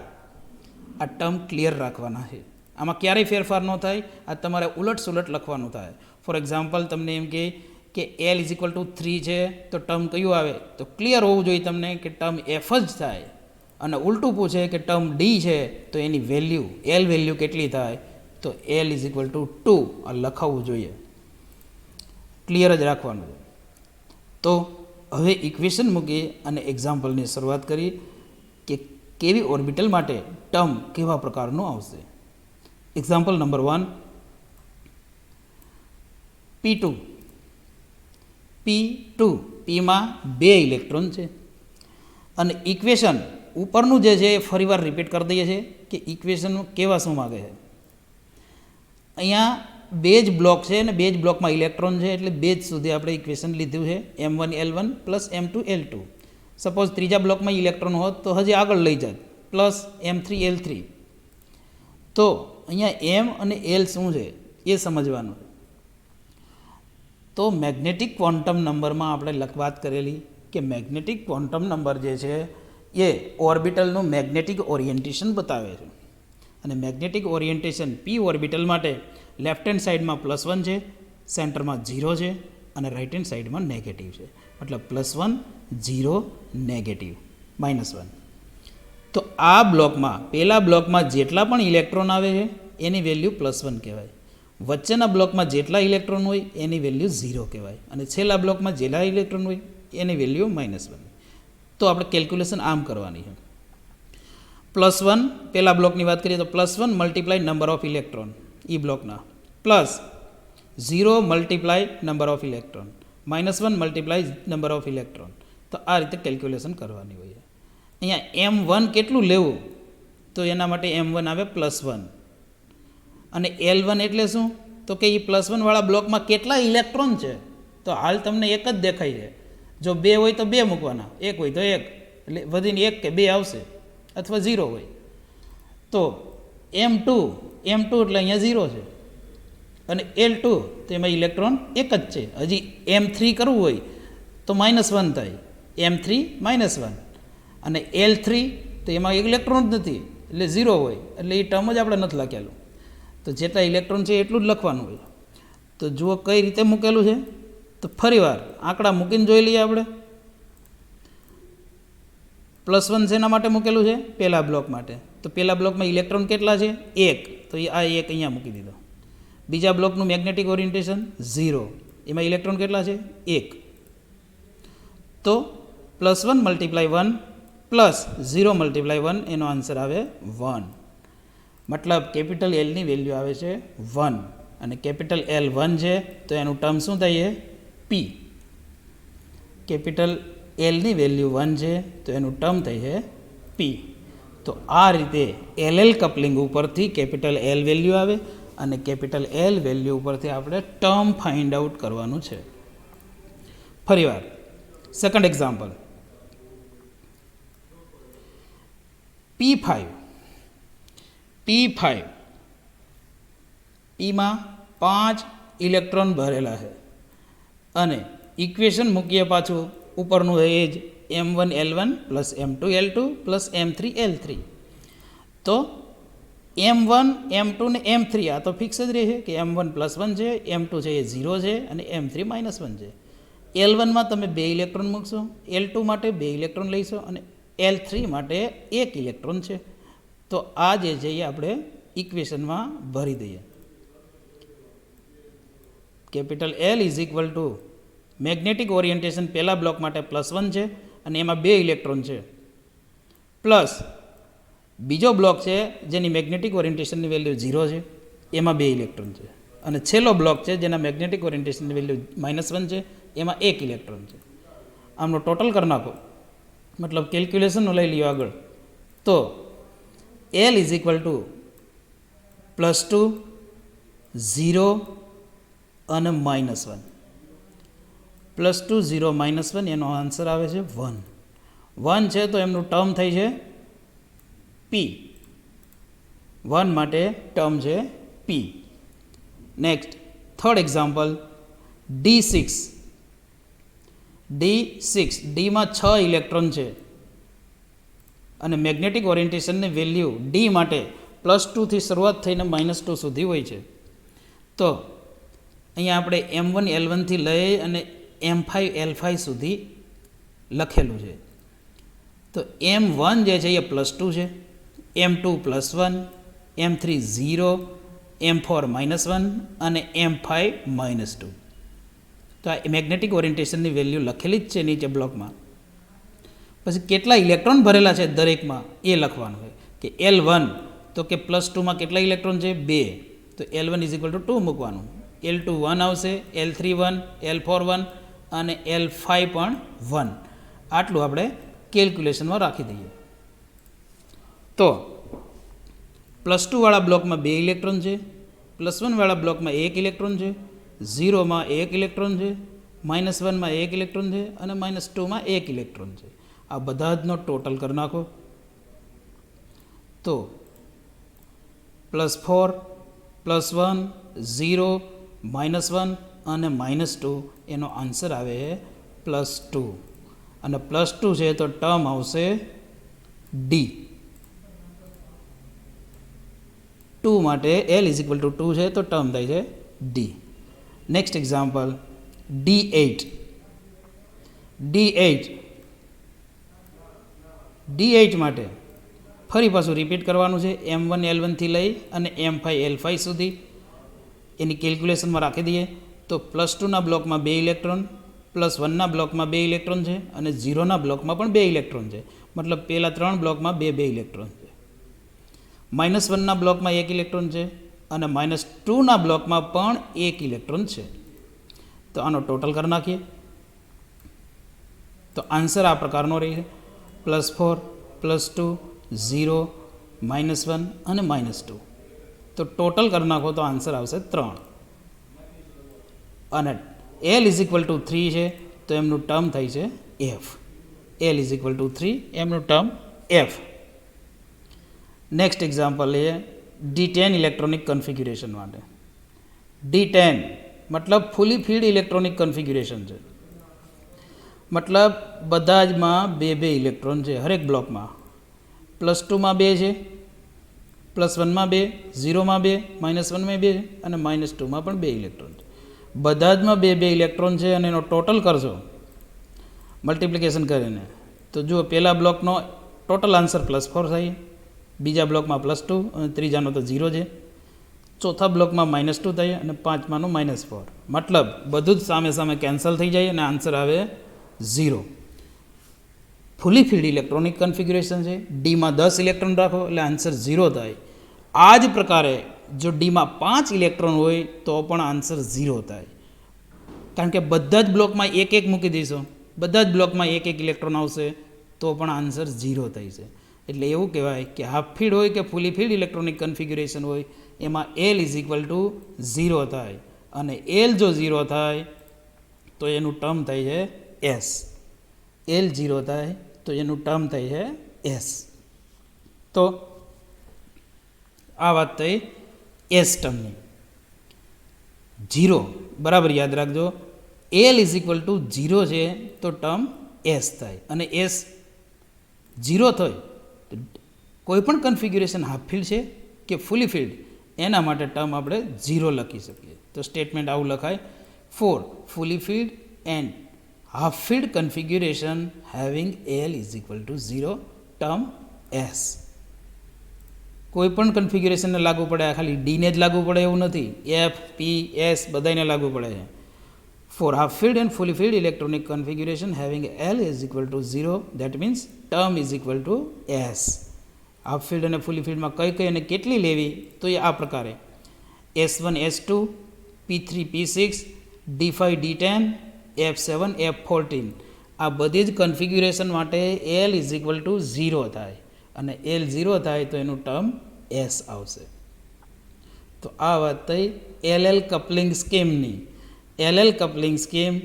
આ ટર્મ ક્લિયર રાખવાના છે. આમાં ક્યારેય ફેરફાર ન થાય, આ તમારે ઉલટ સુલટ લખવાનું થાય. ફોર એક્ઝામ્પલ તમને એમ કે એલ ઇઝ ઇક્વલ ટુ 3 છે તો ટર્મ કયું આવે, તો ક્લિયર હોવું જોઈએ તમને કે ટર્મ એફ જ થાય. અને ઉલટું પૂછે કે ટર્મ ડી છે તો એની વેલ્યુ એલ વેલ્યુ કેટલી થાય, તો એલ ઇઝ ઇક્વલ ટુ 2 આ લખાવવું જોઈએ, ક્લિયર જ રાખવાનું. તો હવે ઇક્વેશન મૂકી અને એક્ઝામ્પલની શરૂઆત કરી કે કેવી ઓર્બિટલ માટે ટર્મ કેવા પ્રકારનું આવશે. Example number 1, P2. પીમાં 2 ઇલેક્ટ્રોન છે, અને ઇક્વેશન ઉપરનું જે છે એ ફરીવાર રિપીટ કરી દઈએ છીએ કે ઇક્વેશન કેવા શું માગે છે. અહીંયા બે જ બ્લોક છે અને બે જ બ્લોકમાં ઇલેક્ટ્રોન છે, એટલે બે જ સુધી આપણે ઇક્વેશન લીધું છે, m1l1 પ્લસ m2l2. સપોઝ ત્રીજા બ્લોકમાં ઇલેક્ટ્રોન હોત તો હજી આગળ લઈ જાત, પ્લસ m3l3. તો અહીંયા એમ અને એલ શું છે એ સમજવાનું. તો મેગ્નેટિક ક્વોન્ટમ નંબરમાં આપણે વાત કરેલી કે મેગ્નેટિક ક્વોન્ટમ નંબર જે છે એ ઓર્બિટલનું મેગ્નેટિક ઓરિએન્ટેશન બતાવે છે. અને મેગ્નેટિક ઓરિએન્ટેશન પી ઓર્બિટલ માટે લેફ્ટ હેન્ડ સાઈડમાં +1 છે, સેન્ટરમાં 0 છે, અને રાઇટ હેન્ડ સાઈડમાં નેગેટિવ છે. મતલબ +1 0 નેગેટિવ -1. તો આ બ્લોકમાં પહેલા બ્લોકમાં જેટલા પણ ઇલેક્ટ્રોન આવે છે એની વેલ્યુ +1 કહેવાય. વચ્ચેના બ્લોકમાં જેટલા ઇલેક્ટ્રોન હોય એની વેલ્યુ 0 કહેવાય, અને છેલ્લા બ્લોકમાં જેટલા ઇલેક્ટ્રોન હોય એની વેલ્યુ -1. તો આપણે કેલ્ક્યુલેશન આમ કરવાની છે. +1 પહેલા બ્લોકની વાત કરીએ તો +1 મલ્ટીપ્લાય નંબર ઓફ ઇલેક્ટ્રોન એ બ્લોકના, plus 0 multiply number of electron, -1 multiply number of electron. તો આ રીતે કેલ્ક્યુલેશન કરવાની હોય. અહીંયા m1 કેટલું લેવું, તો એના માટે m1 આવે +1, અને L1 એટલે શું, તો કે એ +1 વાળા બ્લોકમાં કેટલા ઇલેક્ટ્રોન છે. તો હાલ તમને એક જ દેખાય છે, જો 2 હોય તો 2 મૂકવાના, 1 હોય તો 1, એટલે વધીને 1 કે 2 આવશે, અથવા 0 હોય. તો m2 એટલે અહીંયા 0 છે, અને L2 તો એમાં ઇલેક્ટ્રોન એક જ છે. હજી m3 કરવું હોય તો -1 થાય, m3 -1, અને L3 તો એમાં ઇલેક્ટ્રોન જ નથી એટલે 0 હોય, એટલે એ ટર્મ જ આપણે નથી લખેલું. તો જેટલા ઇલેક્ટ્રોન છે એટલું જ લખવાનું હોય. તો જુઓ કઈ રીતે મૂકેલું છે, તો ફરીવાર આંકડા મૂકીને જોઈ લઈએ આપણે. +1 શેના માટે મૂકેલું છે, પહેલા બ્લોક માટે. તો પહેલા બ્લોકમાં ઇલેક્ટ્રોન કેટલા છે, 1, તો આ 1 અહીંયા મૂકી દીધો. બીજા બ્લોકનું મેગ્નેટિક ઓરિએન્ટેશન 0, એમાં ઇલેક્ટ્રોન કેટલા છે, 1. તો +1 મલ્ટીપ્લાય 1 પ્લસ 0 મલ્ટીપ્લાય 1 એનો આન્સર આવે 1. મતલબ કેપિટલ એલની વેલ્યુ આવે છે 1, અને કેપિટલ એલ 1 છે તો એનું ટર્મ શું થાય છે, પી. કેપિટલ એલની વેલ્યુ 1 છે તો એનું ટર્મ થાય છે પી. તો આ રીતે એલ કપલિંગ ઉપરથી કેપિટલ એલ વેલ્યુ આવે, અને કેપિટલ એલ વેલ્યુ ઉપરથી આપણે ટર્મ ફાઇન્ડ આઉટ કરવાનું છે. ફરીવાર સેકન્ડ એક્ઝામ્પલ, P5. પીમાં 5 ઇલેક્ટ્રોન ભરેલા છે, અને ઇક્વેશન મૂકીએ પાછું ઉપરનું એ જ m1l1 plus m2l2 plus m3l3. તો m1 m2 ને m3 આ તો ફિક્સ જ રહે છે કે m1 +1 છે, m2 છે એ 0 છે, અને m3 -1 છે. L1માં તમે 2 ઇલેક્ટ્રોન મૂકશો, L2 માટે 2 ઇલેક્ટ્રોન લઈશો, અને L3 માટે 1 ઇલેક્ટ્રોન છે. તો આ જે છે એ આપણે ઇક્વેશનમાં ભરી દઈએ. Capital L is equal two magnetic orientation પહેલા બ્લોક માટે +1 છે અને એમાં 2 ઇલેક્ટ્રોન છે, પ્લસ બીજો બ્લોક છે જેની મેગ્નેટિક ઓરિએન્ટેશનની વેલ્યુ 0 છે, એમાં 2 ઇલેક્ટ્રોન છે, અને છેલ્લો બ્લોક છે જેના મેગ્નેટિક ઓરિએન્ટેશનની વેલ્યુ -1 છે, એમાં 1 ઇલેક્ટ્રોન છે. આમનો ટોટલ કરી નાખો, મતલબ કેલ્ક્યુલેશનનું લઈ લ્યો આગળ. તો એલ ઇઝ ઇક્વલ ટુ +2, 0 અને -1. +2, 0, -1 એનો આન્સર આવે છે 1. 1 છે તો એમનું ટર્મ થઈ છે P. 1 માટે ટર્મ છે P. Next third example D6. ડીમાં 6 electron છે અને મેગ્નેટિક ઓરિએન્ટેશનની વેલ્યુ ડી માટે +2 થી શરૂઆત થઈને -2 સુધી હોય છે. તો અહીંયા આપણે M1 L1 થી લઈ અને M5 L5 સુધી લખેલું છે. તો M1 જે છે એ +2 છે, M2 +1, M3 0, M4 -1 અને M5 -2. તો આ મેગ્નેટિક ઓરિએન્ટેશનની વેલ્યુ લખેલી જ છે નીચે બ્લોકમાં. પછી કેટલા ઇલેક્ટ્રોન ભરેલા છે દરેકમાં એ લખવાનું હોય કે L1 તો કે +2માં કેટલા ઇલેક્ટ્રોન છે 2, તો L1 = 2 મૂકવાનું. L2 1 આવશે, L3 1, L4 1 અને L5 પણ 1. આટલું આપણે કેલ્ક્યુલેશનમાં રાખી દઈએ. તો +2 વાળા બ્લોકમાં 2 ઇલેક્ટ્રોન છે, +1 વાળા બ્લોકમાં 1 ઇલેક્ટ્રોન છે, 0માં 1 ઇલેક્ટ્રોન છે, -1માં 1 ઇલેક્ટ્રોન છે અને -2માં 1 ઇલેક્ટ્રોન છે. આ બધા જનો ટોટલ કરી નાખો. તો +4, +1, 0, -1 અને -2 એનો આન્સર આવે +2. અને +2 છે તો ટર્મ આવશે ડી. 2 માટે L = 2 છે તો ટર્મ થાય છે D. Next example D8. D8 માટે ફરી પાછું રિપીટ કરવાનું છે. M1 L1 થી લઈ અને M5 L5 સુધી એની કેલ્ક્યુલેશનમાં રાખી દઈએ. તો +2ના બ્લોકમાં 2 ઇલેક્ટ્રોન, +1ના બ્લોકમાં 2 ઇલેક્ટ્રોન છે અને 0ના બ્લોકમાં પણ 2 ઇલેક્ટ્રોન છે. મતલબ પહેલા 3 બ્લોકમાં 2 ઇલેક્ટ્રોન છે. -1ના બ્લોકમાં 1 ઇલેક્ટ્રોન છે અને -2ના બ્લોકમાં પણ 1 ઇલેક્ટ્રોન છે. તો આનો ટોટલ કરી નાખીએ. તો આન્સર આ પ્રકારનો રહે +4, +2, 0, -1 અને -2. તો ટોટલ કરી નાખો તો આન્સર આવશે 3. અને L = 3 છે તો એમનું ટર્મ થાય છે F. L = 3 એમનું ટર્મ F. નેક્સ્ટ એક્ઝામ્પલ એ D10 ઇલેક્ટ્રોનિક કન્ફિગ્યુરેશન માટે. D10 મતલબ ફૂલી ફિલ્ડ ઇલેક્ટ્રોનિક કન્ફિગ્યુરેશન છે. મતલબ બધા જમાં 2 ઇલેક્ટ્રોન છે હરેક બ્લોકમાં. +2માં 2 છે, +1માં 2, 0માં 2, -1માં 2 અને -2માં પણ 2 ઇલેક્ટ્રોન છે. બધા જમાં 2 ઇલેક્ટ્રોન છે અને એનો ટોટલ કરશો મલ્ટિપ્લિકેશન કરીને તો જુઓ પહેલા બ્લોકનો ટોટલ આન્સર +4 થાય, બીજા બ્લોકમાં +2 અને ત્રીજાનો તો 0 છે, ચોથા બ્લોકમાં -2 થાય અને પાંચમાનું -4. મતલબ બધું જ સામે સામે કેન્સલ થઈ જાય અને આન્સર આવે 0. ફૂલી ફિલ્ડ ઇલેક્ટ્રોનિક કન્ફિગ્યુરેશન છે. ડીમાં 10 ઇલેક્ટ્રોન રાખો એટલે આન્સર 0 થાય. આ જ પ્રકારે જો ડીમાં 5 ઇલેક્ટ્રોન હોય તો પણ આન્સર 0 થાય, કારણ કે બધા જ બ્લોકમાં 1 મૂકી દઈશું, બધા જ બ્લોકમાં 1 ઇલેક્ટ્રોન આવશે તો પણ આન્સર 0 થાય છે. એટલે એવું કહેવાય કે હાફ ફિલ્ડ હોય કે ફૂલી ફિલ્ડ ઇલેક્ટ્રોનિક કન્ફિગ્યુરેશન હોય એમાં L = 0 થાય. અને L જો 0 થાય તો એનું ટર્મ થાય છે S. L 0 થાય તો એનું ટર્મ થાય છે S. તો આ વાત થઈ S ટર્મની. 0 બરાબર યાદ રાખજો. L = 0 છે તો ટર્મ S થાય. અને S 0 થાય તો કોઈ પણ કન્ફિગ્યુરેશન હાફ ફિલ્ડ છે કે ફૂલી ફિલ્ડ એના માટે ટર્મ આપણે 0 લખી શકીએ. તો સ્ટેટમેન્ટ આવું લખાય: ફોર ફૂલી field and half field configuration having L = 0, term S. કોઈ પણ કન્ફિગ્યુરેશનને લાગુ પડે, આ ખાલી ડીને જ લાગુ પડે એવું નથી, એફ પી એસ બધાને લાગુ પડે છે. For half filled and fully filled electronic configuration having L is equal to 0, that means term is equal to S. Half field અને ફૂલી ફિલ્ડમાં કઈ અને કેટલી લેવી, તો એ આ પ્રકારે S1 S2 P3 P6 D5 D10 F7 F14 આ બધી જ કન્ફિગ્યુરેશન માટે L ઇઝ ઇક્વલ ટુ 0 થાય અને L 0 થાય તો એનું ટર્મ S આવશે. તો આ વાત થઈ LL કપલિંગ સ્કીમની. LL કપલિંગ સ્કીમ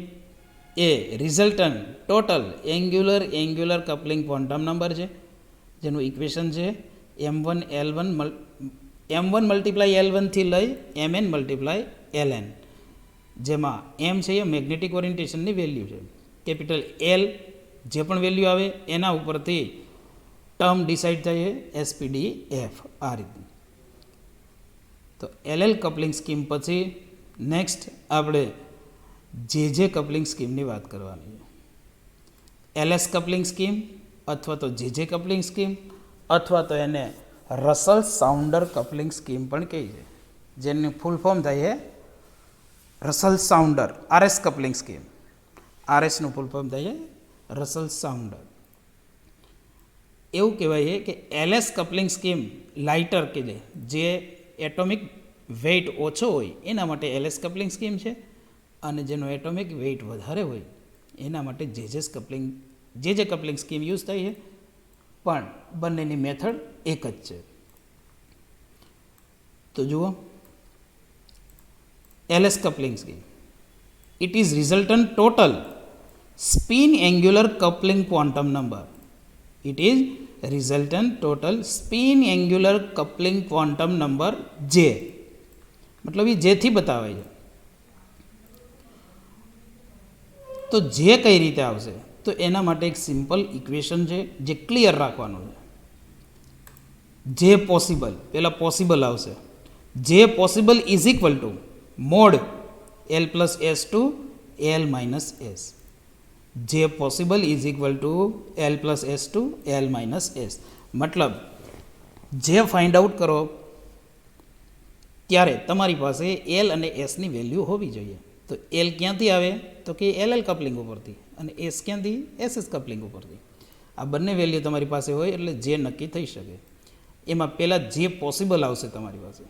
એ resultant total angular coupling quantum number છે, જેનું ઇક્વેશન છે M1 મલ્ટીપ્લાય L1 થી લઈ Mn મલ્ટીપ્લાય Ln, જેમાં M છે એ મેગ્નેટિક ઓરિએન્ટેશનની વેલ્યુ છે. કેપિટલ L જે પણ વેલ્યુ આવે એના ઉપરથી ટર્મ ડિસાઇડ થાય SPDF આ રીતે. તો LL કપલિંગ સ્કીમ પછી નેક્સ્ટ આપણે જે કપલિંગ સ્કીમની વાત કરવાની છે. LS કપલિંગ સ્કીમ અથવા તો જે કપલિંગ સ્કીમ અથવા તો એને રસલ સાઉન્ડર કપલિંગ સ્કીમ પણ કહે છે, જેની ફૂલ ફોર્મ થાય છે Russell Saunders RS coupling scheme. RSનું ફૂલ ફોર્મ થાય છે રસલ સાઉન્ડર. એવું કહેવાય છે કે LS કપલિંગ સ્કીમ લાઇટર કે જે એટોમિક વેઇટ ઓછો હોય એના માટે LS કપલિંગ સ્કીમ છે, અને જેનો એટોમિક વેઇટ વધારે હોય એના માટે જે કપલિંગ સ્કીમ યુઝ થાય છે, પણ બંનેની મેથડ એક જ છે. તો જુઓ LS coupling scheme, it is resultant total spin angular coupling quantum number. It is resultant total spin angular coupling quantum number J, મતલબ એ જેથી બતાવે છે. તો જે કઈ રીતે આવશે, તો એના માટે એક સિમ્પલ ઇક્વેશન છે જે ક્લિયર રાખવાનું છે. જે પોસિબલ, પહેલાં પોસિબલ આવશે. જે possible is equal two mode L plus S2 L minus S. જે possible is equal to L plus S2 L minus S. મતલબ જે ફાઇન્ડ આઉટ કરો ત્યારે તમારી પાસે L અને Sની વેલ્યુ હોવી જોઈએ. તો L ક્યાંથી આવે, તો કે LL કપલિંગ ઉપરથી, અને S ક્યાંથી, SS કપલિંગ ઉપરથી. આ બંને વેલ્યુ તમારી પાસે હોય એટલે જે નક્કી થઈ શકે. એમાં પહેલાં જે પોસિબલ આવશે તમારી પાસે,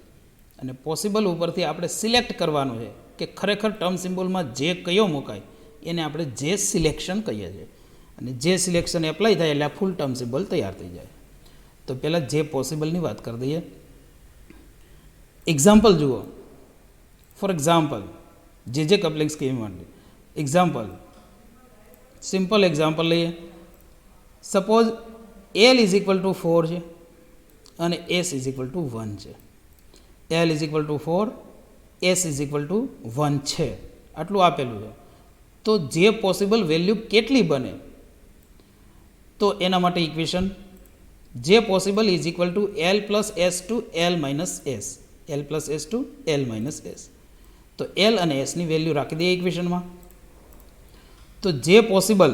અને પોસિબલ ઉપરથી આપણે સિલેક્ટ કરવાનું છે કે ખરેખર ટર્મ સિમ્બોલમાં જે કયો મુકાય એને આપણે જે સિલેક્શન કહીએ છીએ, અને જે સિલેક્શન એપ્લાય થાય એટલે આ ફૂલ ટર્મ સિમ્બોલ તૈયાર થઈ જાય. તો પહેલાં જે પોસિબલની વાત કરી દઈએ. એક્ઝામ્પલ જુઓ. ફોર એક્ઝામ્પલ જે કપલિંગ સ્કીમ માટે એક્ઝામ્પલ, સિમ્પલ એક્ઝામ્પલ લઈએ. Suppose L is equal to 4 છે અને S ઇઝ ઇક્વલ ટુ 1 છે. L is equal to 4, S is equal two 1 છે, આટલું આપેલું છે. તો જે પોસિબલ વેલ્યુ કેટલી બને, તો એના માટે ઇક્વેશન જે possible is equal to L plus S to L minus S. L plus S to L minus S. તો L અને Sની વેલ્યુ રાખી દઈએ ઇક્વેશનમાં. તો જે possible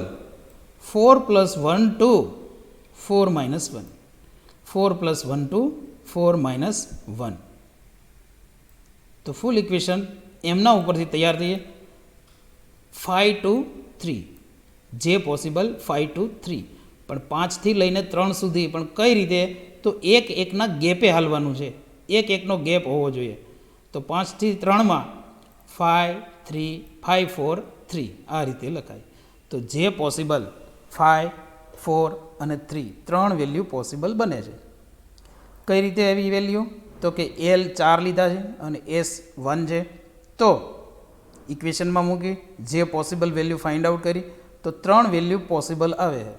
4 plus 1 to 4 minus 1, 4 plus 1 to 4 minus 1. તો ફૂલ ઇક્વેશન એમના ઉપરથી તૈયાર થઈએ. 5 ટુ 3, જે પોસિબલ 5 ટુ 3, પણ 5થી લઈને 3 સુધી પણ કઈ રીતે, તો એકના ગેપે હાલવાનું છે, એકનો ગેપ હોવો જોઈએ. તો 5થી 3માં 5 3 5 4 3 આ રીતે લખાય. તો જે પોસિબલ 5 4 અને 3 વેલ્યુ પોસિબલ બને છે. કઈ રીતે એવી વેલ્યુ, તો કે L 4 લીધા છે અને S 1 છે. તો ઇક્વેશનમાં મૂકી જે પોસિબલ વેલ્યુ ફાઇન્ડ આઉટ કરી, તો 3 વેલ્યુ પોસિબલ આવે છે,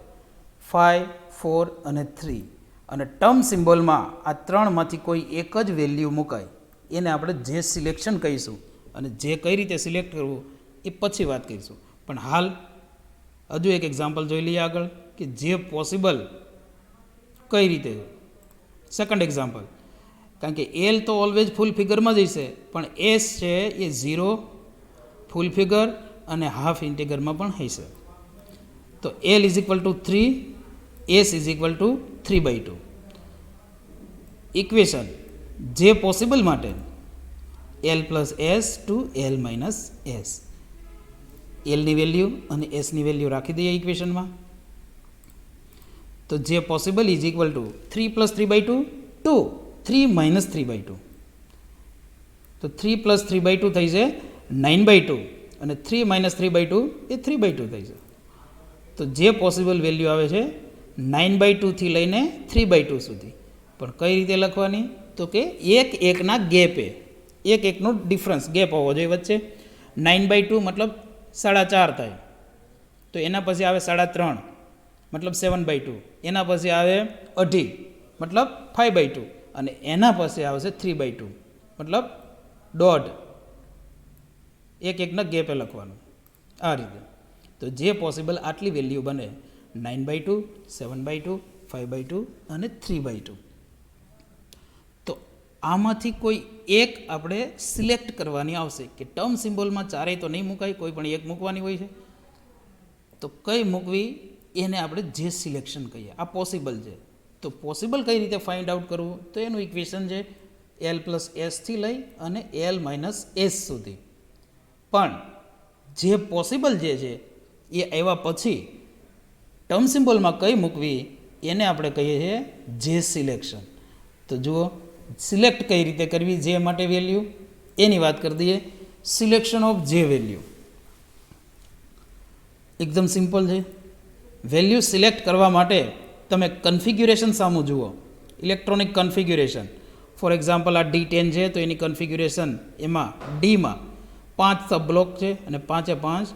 5 4 અને 3. અને ટર્મ સિમ્બોલમાં આ 3માંથી કોઈ એક જ વેલ્યુ મુકાય એને આપણે જે સિલેક્શન કહીશું, અને જે કઈ રીતે સિલેક્ટ કરવું એ પછી વાત કરીશું. પણ હાલ હજુ એક એક્ઝામ્પલ જોઈ લઈએ આગળ કે જે પોસિબલ કઈ રીતે. સેકન્ડ એક્ઝામ્પલ, કારણ કે L તો ઓલવેઝ ફૂલ ફિગરમાં જ હશે, પણ S છે એ 0 ફૂલ ફિગર અને હાફ ઇન્ટિગરમાં પણ હશે. તો L is equal to 3, S is equal to 3/2. Equation જે પોસિબલ માટે L plus S to L minus S, એલની વેલ્યુ અને એસની વેલ્યુ રાખી દઈએ ઇક્વેશનમાં. તો જે possible is equal to 3 plus 3/2 2, 3 minus 3/2. તો 3 પ્લસ 3/2 થઈ છે 9/2 અને 3 માઇનસ 3/2 એ 3/2 થઈ છે. તો જે પોસિબલ વેલ્યુ આવે છે 9/2 થી લઈને 3/2 સુધી. પણ કઈ રીતે લખવાની? તો કે એક એકના ગેપે, એક એકનો ડિફરન્સ ગેપ હોવો જોઈએ વચ્ચે. 9/2 મતલબ 4.5 થાય, તો એના પછી આવે 3.5 મતલબ 7/2, એના પછી આવે 2.5 મતલબ 5/2 અને એના પછી આવશે 3/2 મતલબ 1.5. એક એકના ગેપે લખવાનું આ રીતે. તો જે પોસિબલ આટલી વેલ્યુ બને 9/2, 7/2, 5/2 અને 3/2. તો આમાંથી કોઈ એક આપણે સિલેક્ટ કરવાની આવશે કે ટર્મ સિમ્બોલમાં ચારેય તો નહીં મુકાય, કોઈ પણ એક મૂકવાની હોય છે. તો કઈ મૂકવી એને આપણે જે સિલેક્શન કહીએ. આ પોસિબલ છે. તો પોસિબલ કઈ રીતે ફાઇન્ડ આઉટ કરવું? તો એનું ઇક્વેશન છે એલ પ્લસ એસથી લઈ અને એલ માઇનસ એસ સુધી. પણ જે પોસિબલ જે છે એ આવ્યા પછી ટર્મ સિમ્બોલમાં કઈ મૂકવી એને આપણે કહીએ છીએ જે સિલેક્શન. તો જુઓ સિલેક્ટ કઈ રીતે કરવી જે માટે વેલ્યુ એની વાત કરી દઈએ. સિલેક્શન ઓફ જે વેલ્યુ એકદમ સિમ્પલ છે. વેલ્યુ સિલેક્ટ કરવા માટે તમે કન્ફિગ્યુરેશન સામું જુઓ, ઇલેક્ટ્રોનિક કન્ફિગ્યુરેશન. ફોર એક્ઝામ્પલ આ D10 છે તો એની કન્ફિગ્યુરેશન એમાં ડીમાં 5 સબ બ્લોક છે અને 5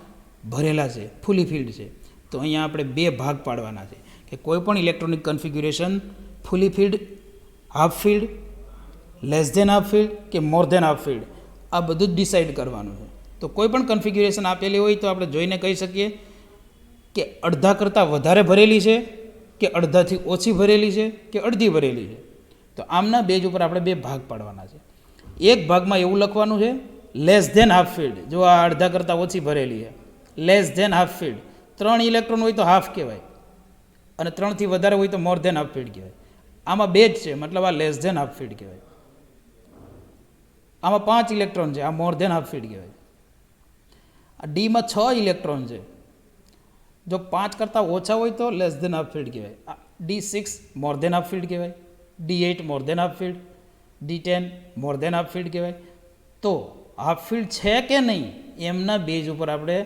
ભરેલા છે, ફૂલી ફિલ્ડ છે. તો અહીંયા આપણે 2 ભાગ પાડવાના છે કે કોઈ પણ electronic configuration fully filled, half filled, less than half filled કે મોર ધેન હાફ ફિલ્ડ, આ બધું જ ડિસાઇડ કરવાનું છે. તો કોઈ પણ કન્ફિગ્યુરેશન આપેલી હોય તો આપણે જોઈને કહી શકીએ કે અડધા કરતાં વધારે ભરેલી છે કે અડધાથી ઓછી ભરેલી છે કે અડધી ભરેલી છે. તો આમના બેઝ ઉપર આપણે 2 ભાગ પાડવાના છે. એક ભાગમાં એવું લખવાનું છે લેસ ધેન હાફ ફિલ્ડ, જો આ અડધા કરતાં ઓછી ભરેલી છે, less than half filled. 3 electron હોય તો હાફ કહેવાય અને 3થી વધારે હોય તો મોર ધેન હાફ ફિલ્ડ કહેવાય. આમાં 2 જ છે મતલબ આ લેસ ધેન હાફ ફિલ્ડ કહેવાય. આમાં 5 ઇલેક્ટ્રોન છે, આ મોર ધેન હાફ ફિલ્ડ કહેવાય. આ ડીમાં 6 ઇલેક્ટ્રોન છે, જો 5 કરતાં ઓછા હોય તો લેસ ધેન હાફ ફિલ્ડ કહેવાય. D6 મોર ધેન હાફ ફિલ્ડ કહેવાય, D8 more than half filled, D10 more than half filled કહેવાય. તો હાફ ફિલ્ડ છે કે નહીં એમના બેઝ ઉપર આપણે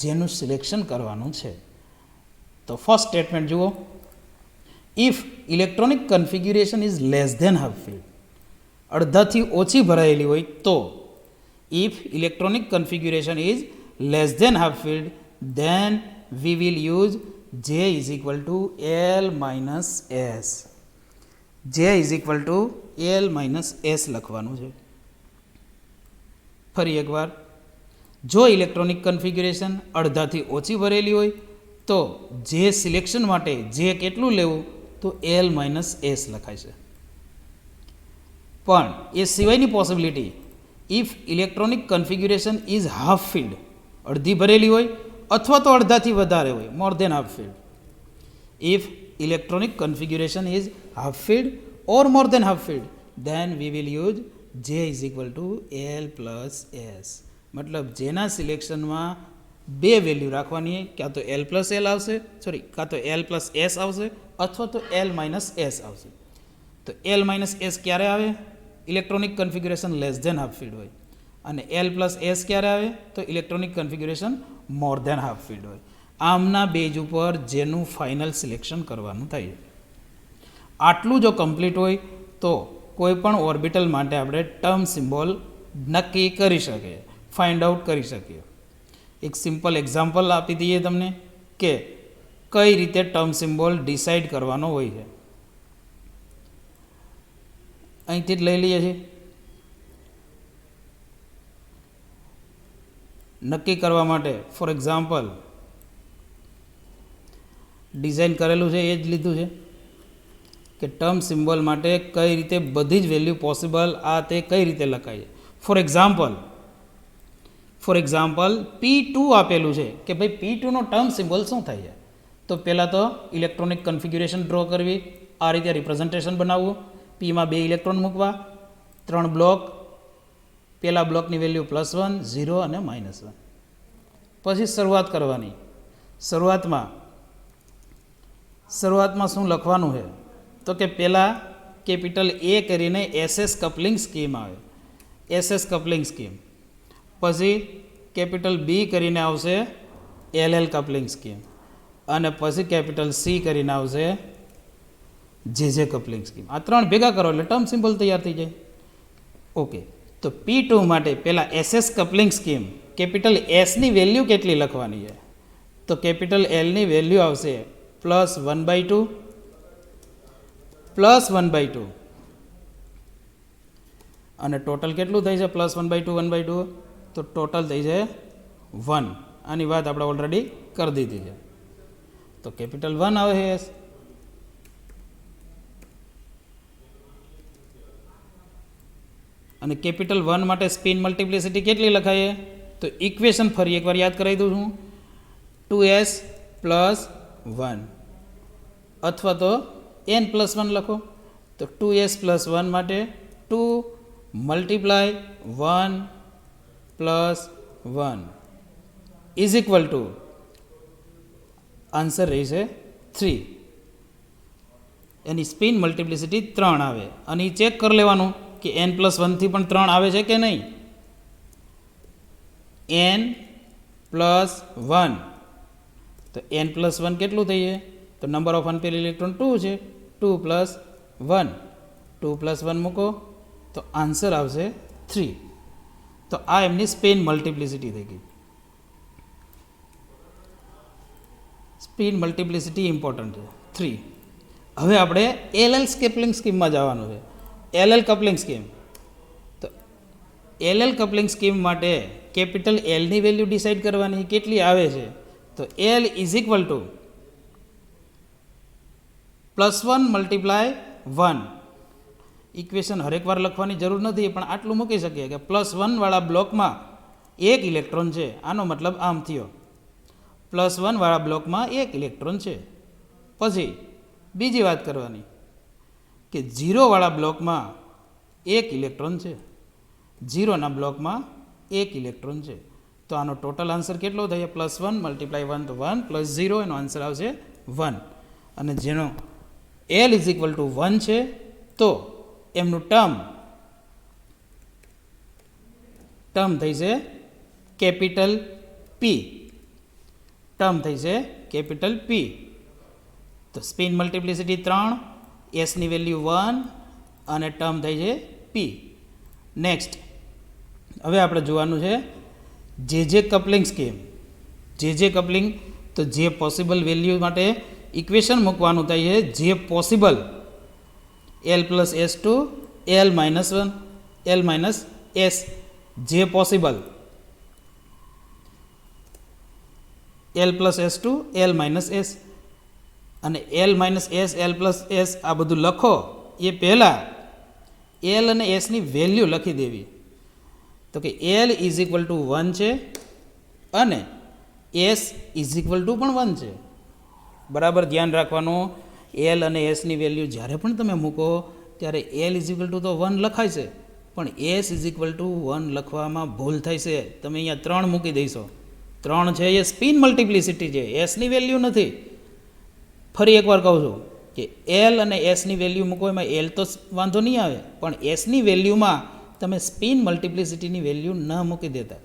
જેનું સિલેક્શન કરવાનું છે. તો ફર્સ્ટ સ્ટેટમેન્ટ જુઓ, if electronic configuration is less than half filled, અડધાથી ઓછી ભરાયેલી હોય તો if electronic configuration is less than half filled then we will use J is equal to L minus S. J is equal to L minus S લખવાનું છે. ફરી એકવાર, જો ઇલેક્ટ્રોનિક કન્ફિગ્યુરેશન અડધાથી ઓછી ભરેલી હોય તો જે સિલેક્શન માટે જે કેટલું લેવું તો L માઇનસ S લખાય છે. પણ એ સિવાયની possibility, if electronic configuration is half filled, અડધી ભરેલી હોય અથવા તો અડધાથી વધારે હોય, more than half filled. If electronic configuration is half filled or more than half filled then we will use J is equal to L plus S. મતલબ જેના સિલેક્શનમાં 2 વેલ્યુ રાખવાની, ક્યાં તો L plus L આવશે, કાં તો L plus S આવશે અથવા તો L minus S આવશે. તો L minus S ક્યારે આવે? Electronic configuration less than half filled હોય. અને L plus S ક્યારે આવે? તો electronic configuration more than half filled હોય. આમના બેઝ ઉપર જેનું ફાઇનલ સિલેક્શન કરવાનું થાય. આટલું જો કમ્પ્લીટ હોય તો કોઈ પણ ઓર્બિટલ માટે આપણે ટર્મ સિમ્બોલ નક્કી કરી શકીએ, ફાઇન્ડ આઉટ કરી શકીએ. એક સિમ્પલ એક્ઝામ્પલ આપી દઈએ તમને કે કઈ રીતે ટર્મ સિમ્બોલ ડિસાઇડ કરવાનો હોય છે. અહીંથી જ લઈ લઈએ છીએ. નક્કી કરવા માટે ફોર એક્ઝામ્પલ ડિઝાઇન કરેલું છે એ જ લીધું છે કે ટર્મ સિમ્બોલ માટે કઈ રીતે બધી જ વેલ્યુ પોસિબલ આ તે કઈ રીતે લખાય. ફોર એક્ઝામ્પલ P2 આપેલું છે કે ભાઈ P2 નો ટર્મ સિમ્બોલ શું થાય છે. તો પહેલાં તો ઇલેક્ટ્રોનિક કન્ફિગ્યુરેશન ડ્રો કરવી, આ રીતે રિપ્રેઝન્ટેશન બનાવવું, પીમાં 2 ઇલેક્ટ્રોન મૂકવા, 3 બ્લોક, પહેલા બ્લોકની વેલ્યુ +1, 0 અને -1. પછી શરૂઆત કરવાની. શરૂઆતમાં શું લખવાનું છે? તો કે પહેલાં કેપિટલ એ કરીને SS કપલિંગ સ્કીમ આવે, SS કપલિંગ સ્કીમ. પછી કેપિટલ બી કરીને આવશે LL કપલિંગ સ્કીમ, અને પછી કેપિટલ સી કરીને આવશે JJ કપલિંગ સ્કીમ. આ 3 ભેગા કરો એટલે ટર્મ સિમ્બોલ તૈયાર થઈ જાય. ઓકે, તો P2 માટે પહેલાં SS કપલિંગ સ્કીમ, કેપિટલ એસની વેલ્યુ કેટલી લખવાની છે? તો કેપિટલ એલની વેલ્યુ આવશે +1/2 +1/2, અને ટોટલ કેટલું થઈ છે? +1/2 1/2, તો ટોટલ થઈ છે 1. આની વાત આપણે ઓલરેડી કરી દીધી છે. તો કેપિટલ 1 આવે છે એસ. અને કેપિટલ 1 માટે સ્પિન મલ્ટિપ્લિસિટી કેટલી લખાય? તો ઇક્વેશન ફરી એકવાર યાદ કરાવી દઉં છું, 2s + 1, અથવા તો n+1 લખો. તો 2s + 1 માટે 2 × 1 + 1 ઇઝ ઇક્વલ ટુ, આન્સર રહેશે 3. એની સ્પિન મલ્ટિપ્લિસિટી 3 આવે. અને એ ચેક કરી લેવાનું કે n+1 થી પણ 3 આવે છે કે નહીં. n+1, તો n+1 કેટલું થઈએ? તો નંબર ઓફ અનપેર ઇલેક્ટ્રોન 2 છે, 2 + 1, 2 + 1 મૂકો તો આન્સર આવશે 3. તો આ એમની સ્પિન મલ્ટિપ્લિસિટી થઈ ગઈ. સ્પિન મલ્ટિપ્લિસિટી ઇમ્પોર્ટન્ટ છે 3. હવે આપણે LL કપલિંગ સ્કીમમાં જવાનું છે. LL કપલિંગ સ્કીમ, તો LL કપલિંગ સ્કીમ માટે કેપિટલ એલની વેલ્યુ ડિસાઇડ કરવાની, કેટલી આવે છે? તો L is equal two +1 × 1. Equation હરેક વાર લખવાની જરૂર નથી, પણ આટલું મૂકી શકીએ કે +1 વાળા બ્લોકમાં 1 ઇલેક્ટ્રોન છે. આનો મતલબ આમ થયો, +1 વાળા બ્લોકમાં 1 ઇલેક્ટ્રોન છે. પછી બીજી વાત કરવાની કે 0 વાળા બ્લોકમાં 1 ઇલેક્ટ્રોન છે, 0ના બ્લોકમાં 1 ઇલેક્ટ્રોન છે. તો આનો ટોટલ આન્સર કેટલો થાય? +1 × 1 તો 1 + 0, એનો આન્સર આવશે 1. અને જેનો L ઇઝ ઇક્વલ ટુ 1 છે, તો એમનું ટર્મ થઈ છે કેપિટલ P. ટર્મ થઈ છે કેપિટલ P. તો સ્પિન મલ્ટિપ્લિસિટી 3, એસની વેલ્યુ 1, અને ટર્મ થઈ છે P. નેક્સ્ટ હવે આપણે જોવાનું છે JJ coupling scheme. JJ coupling, તો જે પોસિબલ વેલ્યુ માટે ઇક્વેશન મૂકવાનું થાય છે જે possible, L + S2 L - 1 L - S, જે possible L + S2 L - S, અને L - S L + S આ બધું લખો એ પહેલાં L અને Sની વેલ્યુ લખી દેવી. તો કે L ઇઝ ઇક્વલ ટુ 1 છે અને S ઇઝ ઇક્વલ ટુ પણ 1 છે. બરાબર ધ્યાન રાખવાનું, L અને Sની વેલ્યુ જ્યારે પણ તમે મૂકો ત્યારે L ઇઝ ઇક્વલ ટુ તો 1 લખાય છે, પણ S ઇઝ ઇક્વલ ટુ 1 લખવામાં ભૂલ થાય છે. તમે અહીંયા 3 મૂકી દઈશો. 3 છે એ સ્પિન મલ્ટિપ્લિસિટી છે, Sની વેલ્યુ નથી. ફરી એકવાર કહું છું કે L અને Sની વેલ્યુ મૂકો, એમાં L તો વાંધો નહીં આવે, પણ Sની વેલ્યુમાં તમે સ્પિન મલ્ટિપ્લિસિટીની વેલ્યુ ન મૂકી દેતા,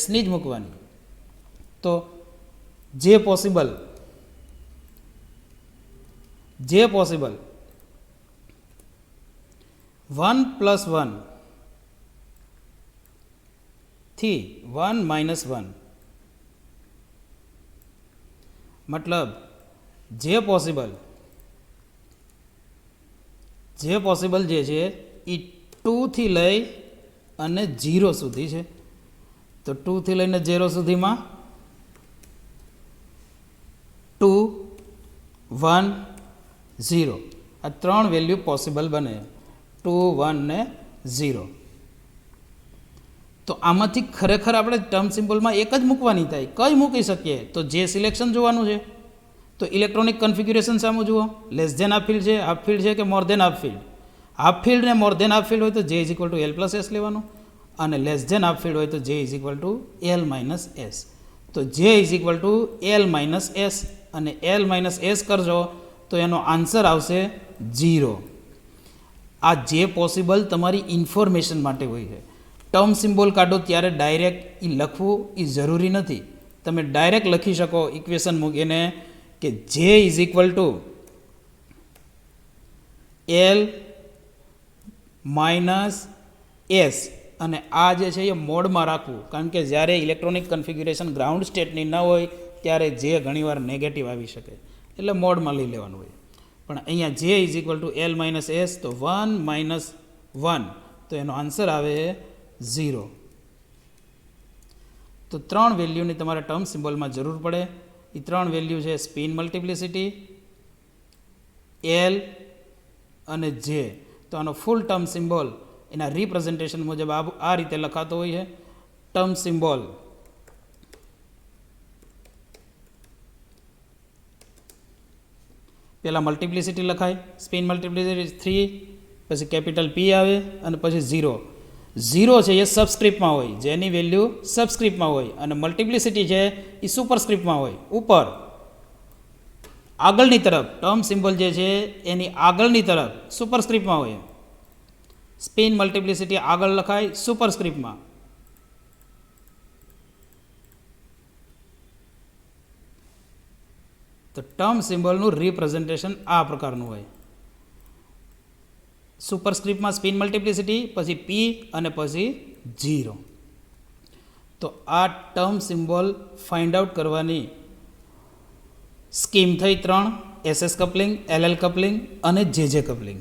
Sની જ મૂકવાની. તો જે પોસિબલ 1 + 1 થી 1 - 1, મતલબ જે પોસિબલ જે છે એ 2 થી લઈ અને 0 સુધી છે. તો 2 થી લઈને 0 સુધીમાં 2 1 0 આ 3 વેલ્યુ પોસિબલ બને, 2 1 ને 0. તો આમાંથી ખરેખર આપણે ટર્મ સિમ્બોલમાં એક જ મૂકવાની થાય. કઈ મૂકી શકીએ? તો જે સિલેક્શન જોવાનું છે. તો ઇલેક્ટ્રોનિક કન્ફિગ્યુરેશન સામું જુઓ, લેસ ધેન હાફ ફિલ્ડ છે, હાફ ફિલ્ડ છે કે more than half filled. Half filled ને મોર ધેન હાફ ફિલ્ડ હોય તો જે is equal to L plus S લેવાનું, અને લેસ ધેન હાફ ફિલ્ડ હોય તો જે is equal to L minus S. તો જે is equal to L minus S, અને એલ માઇનસ એસ કરજો તો એનો આન્સર આવશે 0. આ જે પોસિબલ તમારી ઇન્ફોર્મેશન માટે હોય છે. ટર્મ સિમ્બોલ કાઢો ત્યારે ડાયરેક્ટ એ લખવું એ જરૂરી નથી. તમે ડાયરેક્ટ લખી શકો ઇક્વેશન મૂકીને કે જે is equal to L minus S, અને આ જે છે એ મોડમાં રાખવું, કારણ કે જ્યારે ઇલેક્ટ્રોનિક કન્ફિગ્યુરેશન ગ્રાઉન્ડ સ્ટેટની ન હોય ત્યારે જે ઘણીવાર નેગેટિવ આવી શકે, એટલે મોડમાં લઈ લેવાનું હોય. પણ અહીંયા જે is equal to L minus S, તો 1 માઇનસ 1, તો એનો આન્સર આવે 0. તો 3 વેલ્યુની તમારે ટર્મ સિમ્બોલમાં જરૂર પડે. એ 3 વેલ્યુ છે સ્પિન મલ્ટિપ્લિસિટી, એલ અને જે. તો આનો ફૂલ ટર્મ સિમ્બોલ એના રિપ્રેઝન્ટેશન મુજબ આ રીતે લખાતો હોય છે. ટર્મ સિમ્બોલ પહેલાં મલ્ટિપ્લિસિટી લખાય, સ્પિન મલ્ટિપ્લિસિટી 3, પછી કેપિટલ પી આવે, અને પછી 0. 0 છે એ સબસ્ક્રિપ્ટમાં હોય, જેની વેલ્યુ સબસ્ક્રિપ્ટમાં હોય, અને મલ્ટિપ્લિસિટી છે એ સુપરસ્ક્રિપ્ટમાં હોય, ઉપર આગળની તરફ. ટર્મ સિમ્બોલ જે છે એની આગળની તરફ સુપરસ્ક્રિપ્ટમાં હોય. સ્પિન મલ્ટિપ્લિસિટી આગળ લખાય સુપરસ્ક્રિપ્ટમાં. તો ટર્મ સિમ્બોલનું રિપ્રેઝન્ટેશન આ પ્રકારનું હોય. સુપરસ્ક્રિપ્ટમાં સ્પિન મલ્ટિપ્લિસિટી, પછી પી, અને પછી 0. તો આ ટર્મ સિમ્બોલ ફાઇન્ડ આઉટ કરવાની સ્કીમ થઈ 3: SS કપલિંગ, LL કપલિંગ અને JJ કપલિંગ.